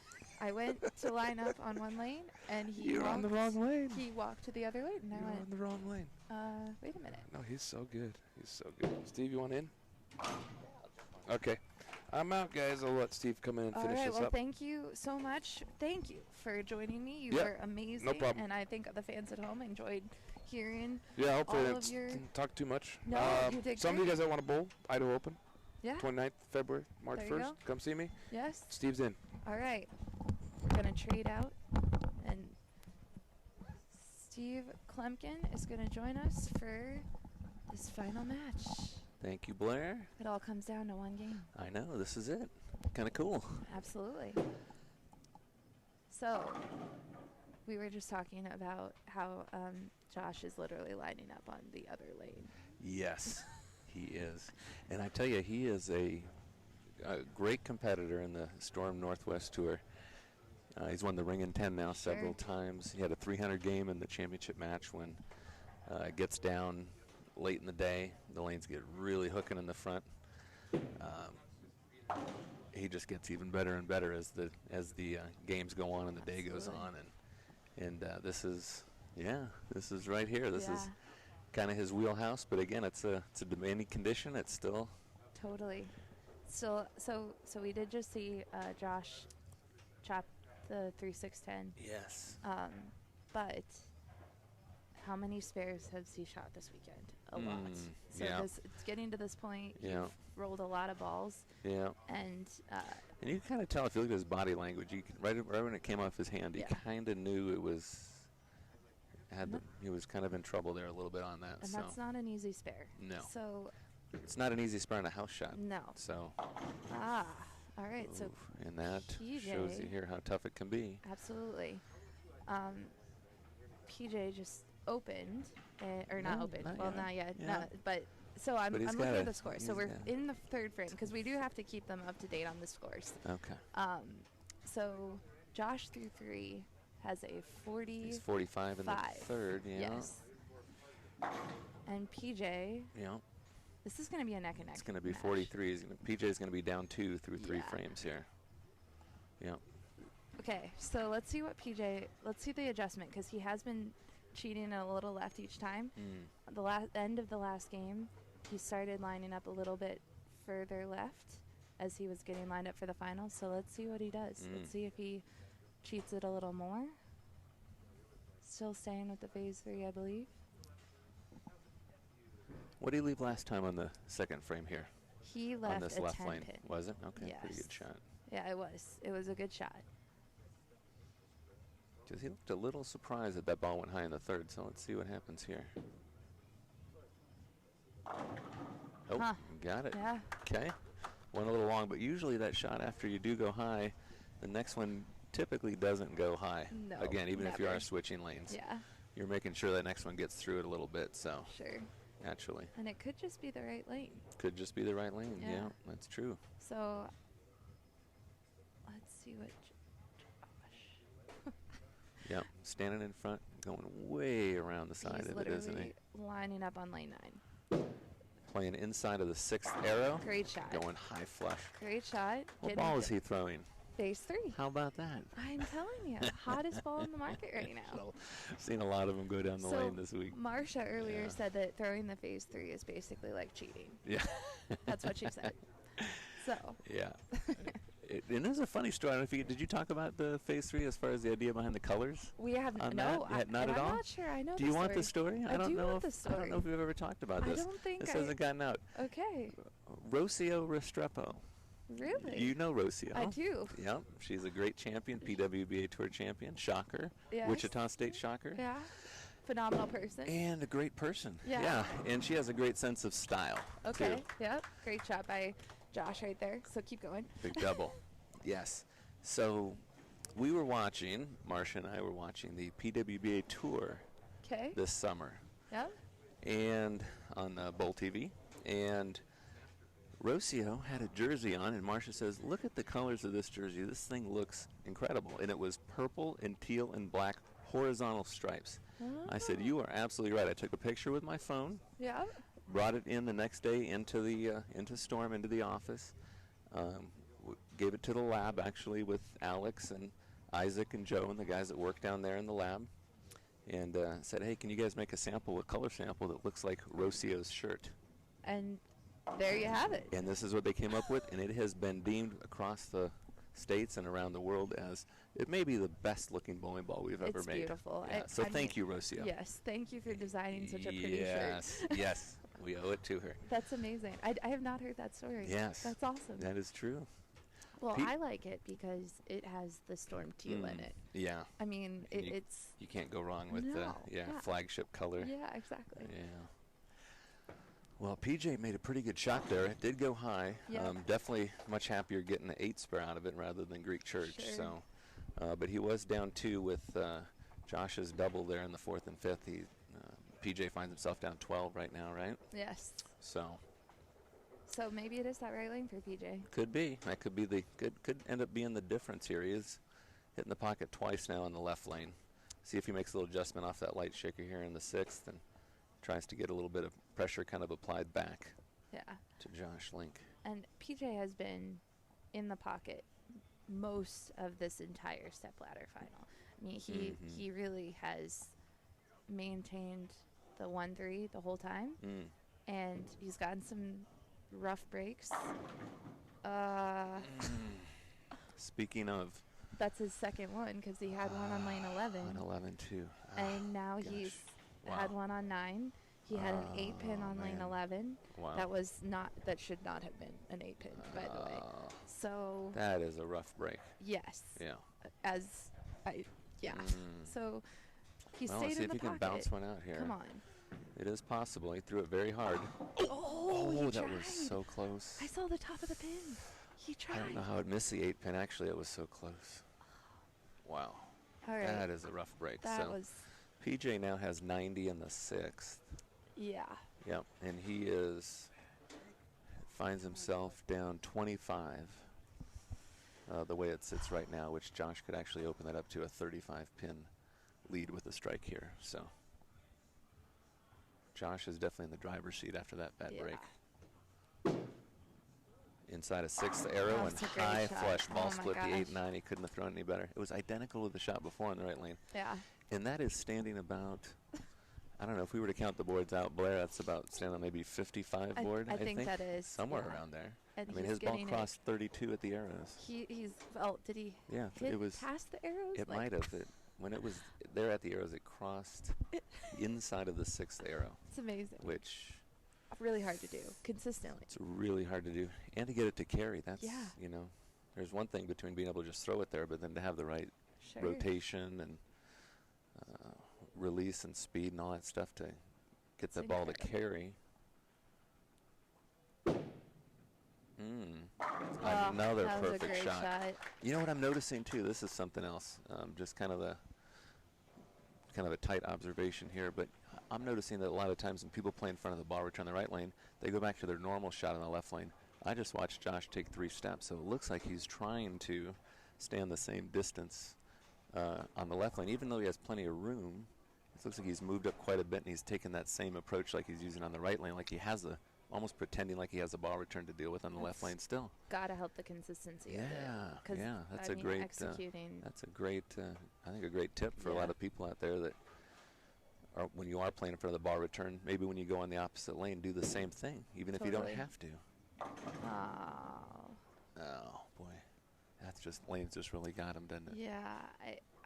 I went to line up on one lane, and You're on the wrong lane. He walked to the other lane, and I went, on the wrong lane. Wait a minute. No, he's so good. He's so good. Steve, you want in? Okay. I'm out, guys. I'll let Steve come in and finish this up. All right, well, thank you so much. Thank you for joining me. You were amazing. No problem. And I think the fans at home enjoyed hearing hopefully all of your... didn't talk too much. No, you did some of you guys that want to bowl, Idaho Open. Yeah. 29th February, March 1st. Come see me. Yes. Steve's in. All right. We're going to trade out. And Steve Klemkin is going to join us for this final match. Thank you, Blair. It all comes down to one game. I know. This is it. Kind of cool. Absolutely. So, we were just talking about how Josh is literally lining up on the other lane. Yes, he is. And I tell you, he is a great competitor in the Storm Northwest Tour. He's won the Ring in 10 now several times. He had a 300 game in the championship match when it gets down late in the day. The lanes get really hooking in the front. He just gets even better and better as the games go on and the day goes on. And this is right here. This is kind of his wheelhouse. But again, it's a demanding condition. It's still totally. So we did just see Josh chop the 3-6-10. Yes. But how many spares has he shot this weekend? A lot. So it's getting to this point. You've rolled a lot of balls. Yeah. And you can kind of tell if you look at his body language. You can, right when it came off his hand, he kind of knew it was he was kind of in trouble there a little bit on that. And so that's not an easy spare. No. So it's not an easy spare on a house shot. no. So. All right. So and that PJ, shows you here how tough it can be. Absolutely. PJ just opened, or not No, opened. not Well, yet. not yet. Yeah. Not, but so I'm But he's looking got at a- the score. So he's we're got- in the third frame because we do have to keep them up to date on the scores. Okay. So Josh through 3 has a 40. He's 45 in the third. Yeah. Yes. And PJ, Yeah. this is going to be a neck and neck. It's going to be match. 43. PJ's going to be down 2 through 3 Yeah. frames here. Yeah. Okay, so let's see what PJ. Let's see the adjustment because he has been cheating a little left each time. The end of the last game, he started lining up a little bit further left as he was getting lined up for the finals. So let's see what he does. Let's see if he cheats it a little more. Still staying with the phase 3, I believe. What did he leave last time on the second frame here? He left on this a left 10 lane. pin. Was it? Okay, pretty Yes. good shot. Yeah, it was. It was a good shot. Just he looked a little surprised that that ball went high in the third, so let's see what happens here. Oh, Huh. got it. Yeah. Okay. Went a little long, but usually that shot after you do go high, the next one typically doesn't go high. No, Again, even if you never. are switching lanes. Yeah, You're making sure that next one gets through it a little bit, so sure. naturally. And it could just be the right lane. Could just be the right lane. Yeah. Yeah, that's true. So let's see what Josh. Yeah, standing in front, going way around the side He's of it, isn't he? literally lining up on lane 9. Playing inside of the 6th arrow. Great shot. Going high flush. Great shot. What ball is he throwing? Phase 3. How about that? I'm telling you, hottest ball in the market right now. So, seen a lot of them go down the lane this week. Marsha earlier Yeah. said that throwing the phase 3 is basically like cheating. Yeah. That's what she said. So. Yeah. And there's a funny story. I don't know if you, did you talk about the phase 3 as far as the idea behind the colors? We have on no. that? Not at I'm all? not sure. I know. Do you want the story? I don't do know want if the I don't know story. if we've ever talked about this. I don't think this hasn't gotten out. Okay. Rocio Restrepo. Really? You know Rocio. I do. Yep. She's a great champion, PWBA Tour champion, shocker. Yes. Wichita State shocker. Yeah. Phenomenal person. And a great person. Yeah. And she has a great sense of style. Okay. Too. Yep. Great shot by Josh right there. So keep going. Big double. Yes. So we were watching, Marcia and I were watching the PWBA Tour Okay. this summer. Yep. And on Bowl TV. And Rocio had a jersey on, and Marcia says, look at the colors of this jersey. This thing looks incredible. And it was purple and teal and black horizontal stripes. I said, you are absolutely right. I took a picture with my phone, Yep. brought it in the next day into the Storm, into the office, gave it to the lab, actually, with Alex and Isaac and Joe and the guys that work down there in the lab, and said, hey, can you guys make a color sample that looks like Rocio's shirt? And there you have it. And this is what they came up with, and it has been deemed across the states and around the world as it may be the best looking bowling ball we've ever It's made. beautiful. Yeah. So thank you, Rocio. Yes, thank you for designing such a pretty Yes, shirt. yes, we owe it to her. That's amazing. I have not heard that story. Yes. That's awesome. That is true. Well, Pete- I like it because it has the storm teal in it. Yeah. I mean, And it's You can't go wrong with the No, yeah. flagship color. yeah, exactly. Yeah. Well, PJ made a pretty good shot there. It did go high. Yeah. Definitely much happier getting the 8 spare out of it rather than Greek Church. Sure. So, but he was down 2 with Josh's double there in the 4th and 5th. PJ finds himself down 12 right now, right? Yes. So So maybe it is that right lane for PJ. could be. That could be could end up being the difference here. He is hitting the pocket twice now in the left lane. See if he makes a little adjustment off that light shaker here in the 6th and tries to get a little bit of pressure kind of applied back Yeah. to Josh Link. And PJ has been in the pocket most of this entire stepladder final. I mean, he really has maintained the 1-3 the whole time, and he's gotten some rough breaks. Speaking of, That's his second one because he had one on lane 11, on 11 too. and now gosh. he's Wow. had one on 9. He had an 8 pin on lane man. 11. Wow. That should not have been an 8 pin, by the way. So That is a rough break. yes, Yeah. yeah. Mm. So He Well, stayed let's see in if the he can pocket. bounce one out here. Come on. It is possible. He threw it very hard. Oh, he that tried. was so close. I saw the top of the pin. He tried. I don't know how it missed the 8-pin. Actually, it was so close. Wow. All right. That is a rough break. That so was. PJ now has 90 in the 6th. Yeah. Yep, and he finds himself down 25 the way it sits right now, which Josh could actually open that up to a 35-pin lead with a strike here. So Josh is definitely in the driver's seat after that bad break. Inside a 6th arrow and high flush ball split the 8-9. He couldn't have thrown any better. It was identical to the shot before in the right lane. Yeah. And that is standing about, I don't know, if we were to count the boards out, Blair, that's about standing on maybe 55 board, I think that is. Somewhere around there. And I mean, his ball crossed 32 at the arrows. Did he Yeah, hit it was past the arrows? It might have. When it was there at the arrows, it crossed inside of the 6th arrow. It's amazing. Which really hard to do consistently. It's really hard to do, and to get it to carry. That's you know, there's one thing between being able to just throw it there, but then to have the right rotation and release and speed and all that stuff to get the ball to carry. Another perfect shot. You know what I'm noticing too? This is something else. Just kind of a tight observation here, but I'm noticing that a lot of times when people play in front of the ball return the right lane, they go back to their normal shot in the left lane. I just watched Josh take 3 steps, so it looks like he's trying to stay on the same distance on the left lane, even though he has plenty of room. It looks like he's moved up quite a bit, and he's taken that same approach like he's using on the right lane, like he has almost pretending like he has a ball return to deal with on the left lane still. Gotta help the consistency. That's a great. That's a great. I think a great tip for a lot of people out there that are, when you are playing in front of the ball return, maybe when you go on the opposite lane, do the same thing, even if you don't have to. Oh boy, that's just lane's just really got him, doesn't it? Yeah,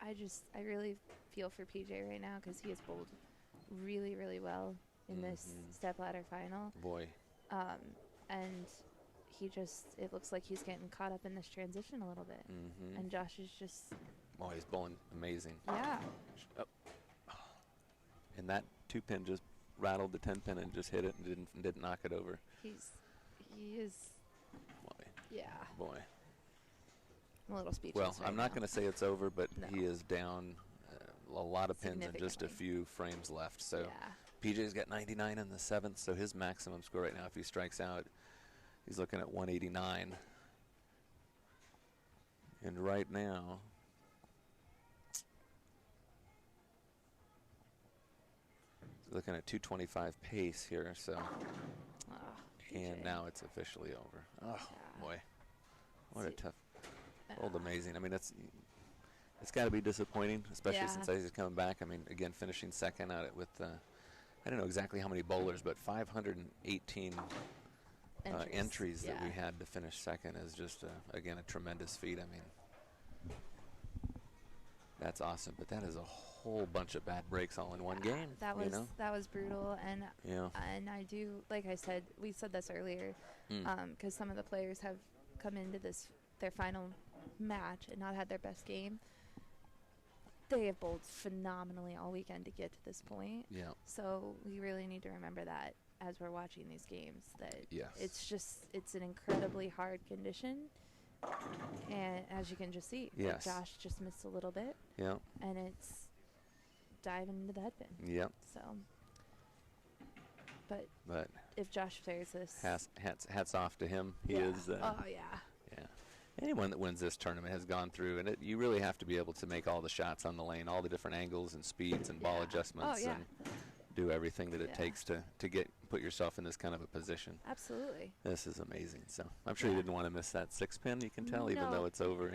I really feel for PJ right now because he has bowled really, really well in this Stepladder final. Boy. And it looks like he's getting caught up in this transition a little bit. And Josh is just. Oh, he's bowling amazing. Yeah. And that 2-pin just rattled the 10-pin and just hit it and didn't knock it over. He is. Boy. Yeah. Boy. I'm a little speechless. Well, I'm not going to say it's over, but No. he is down a lot of pins and just a few frames left. So PJ's got 99 in the 7th, so his maximum score right now, if he strikes out, he's looking at 189. And right now, he's looking at 225 pace here. So, and now it's officially over. Oh boy, what a tough. Old amazing. I mean, it's got to be disappointing, especially since he's coming back. I mean, again, finishing second at it with I don't know exactly how many bowlers, but 518 entries that we had to finish second is just again a tremendous feat. I mean, that's awesome. But that is a whole bunch of bad breaks all in one game. That was brutal, and and I do, like I said, we said this earlier, because some of the players have come into their final match and not had their best game. They have bowled phenomenally all weekend to get to this point. Yeah. So we really need to remember that as we're watching these games, that it's an incredibly hard condition. And as you can just see, Josh just missed a little bit. Yeah. And it's diving into the head pin. Yep. So but if Josh plays this, hats off to him. He is anyone that wins this tournament has gone through, and you really have to be able to make all the shots on the lane, all the different angles and speeds and ball adjustments, and do everything that it takes to put yourself in this kind of a position. Absolutely. This is amazing. So I'm sure he didn't want to miss that 6-pin. You can tell, even though it's over.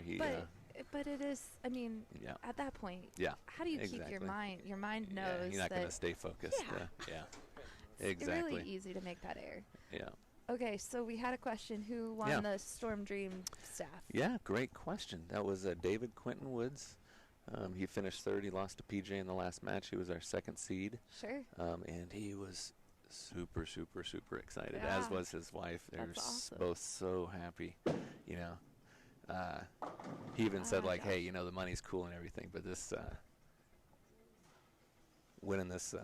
But it is. I mean, at that point, how do you keep your mind? Your mind knows you're not going to stay focused. It's really easy to make that error. Yeah. Okay, so we had a question. Who won the Storm Dream staff? Yeah, great question. That was David Quentin Woods. He finished third. He lost to PJ in the last match. He was our second seed. Sure. And he was super, super, super excited, as was his wife. They're both so happy, you know. He even said, like, hey, you know, the money's cool and everything, but this winning this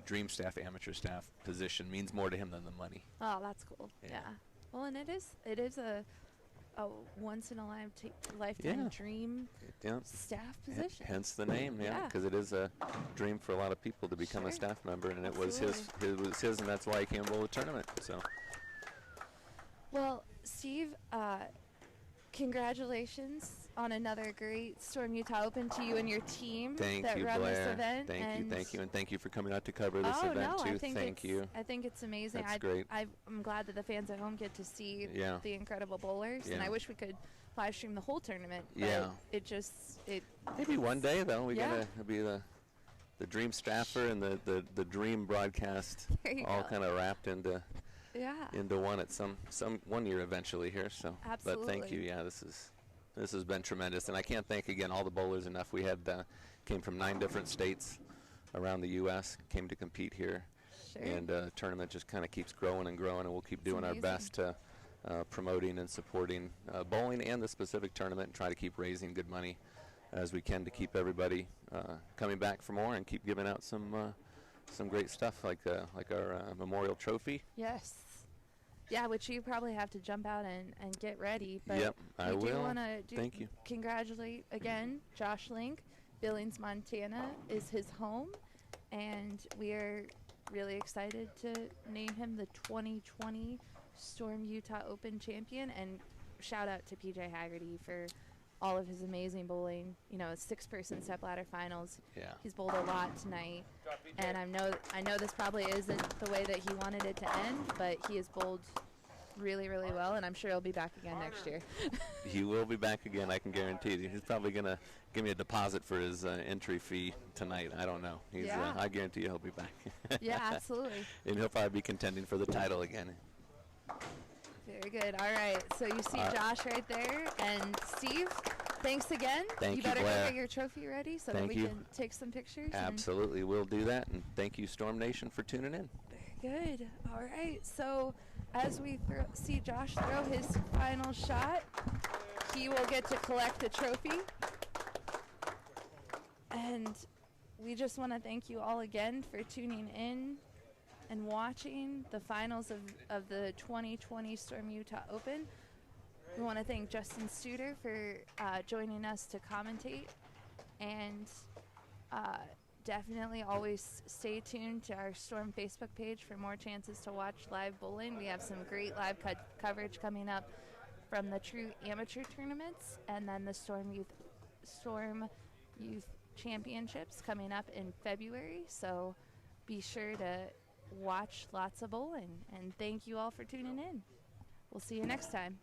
Dream Staff, amateur staff position means more to him than the money. Oh, that's cool. Yeah. Yeah. Well, and it is a once in a lifetime dream staff position. Hence the name, because it is a dream for a lot of people to become a staff member, and it was his, and that's why he came to the tournament. So. Well, Steve, congratulations on another great Storm Utah Open to you and your team that run this event. Thank you, and thank you for coming out to cover this event too. Thank you. I think it's amazing. That's great. I'm glad that the fans at home get to see the incredible bowlers, and I wish we could live stream the whole tournament. But it maybe one day though we're gonna be the Dream Staffer and the Dream broadcast all kind of wrapped into one at some one year eventually here. So, absolutely. But thank you. Yeah, this has been tremendous, and I can't thank again all the bowlers enough. We had came from 9 different states around the U.S. came to compete here, and tournament just kind of keeps growing and growing, and we'll keep doing our best to promoting and supporting bowling and the specific tournament, and try to keep raising good money as we can to keep everybody coming back for more and keep giving out some great stuff like our memorial trophy. Yes. Yeah, which you probably have to jump out and get ready. But yep, I will. Do want to congratulate again Josh Link. Billings, Montana is his home, and we are really excited to name him the 2020 Storm Utah Open champion. And shout out to PJ Haggerty for all of his amazing bowling. You know, 6-person Stepladder finals. Yeah. He's bowled a lot tonight, and I know this probably isn't the way that he wanted it to end, but he has bowled really, really well, and I'm sure he'll be back again next year. He will be back again, I can guarantee you. He's probably going to give me a deposit for his entry fee tonight. I don't know. I guarantee you he'll be back. Yeah, absolutely. And he'll probably be contending for the title again. Very good. All right. So you see Josh right there. And Steve, thanks again. Thank you, better Blair. go get your trophy ready so that we can take some pictures. Absolutely. We'll do that. And thank you, Storm Nation, for tuning in. Very good. All right. So as we see Josh throw his final shot, he will get to collect the trophy. And we just want to thank you all again for tuning in and watching the finals of the 2020 Storm Utah Open. We want to thank Justin Studer for joining us to commentate, and definitely always stay tuned to our Storm Facebook page for more chances to watch live bowling. We have some great live coverage coming up from the true amateur tournaments, and then the Storm Youth Championships coming up in February. So be sure to watch lots of bowling, and thank you all for tuning in. We'll see you next time.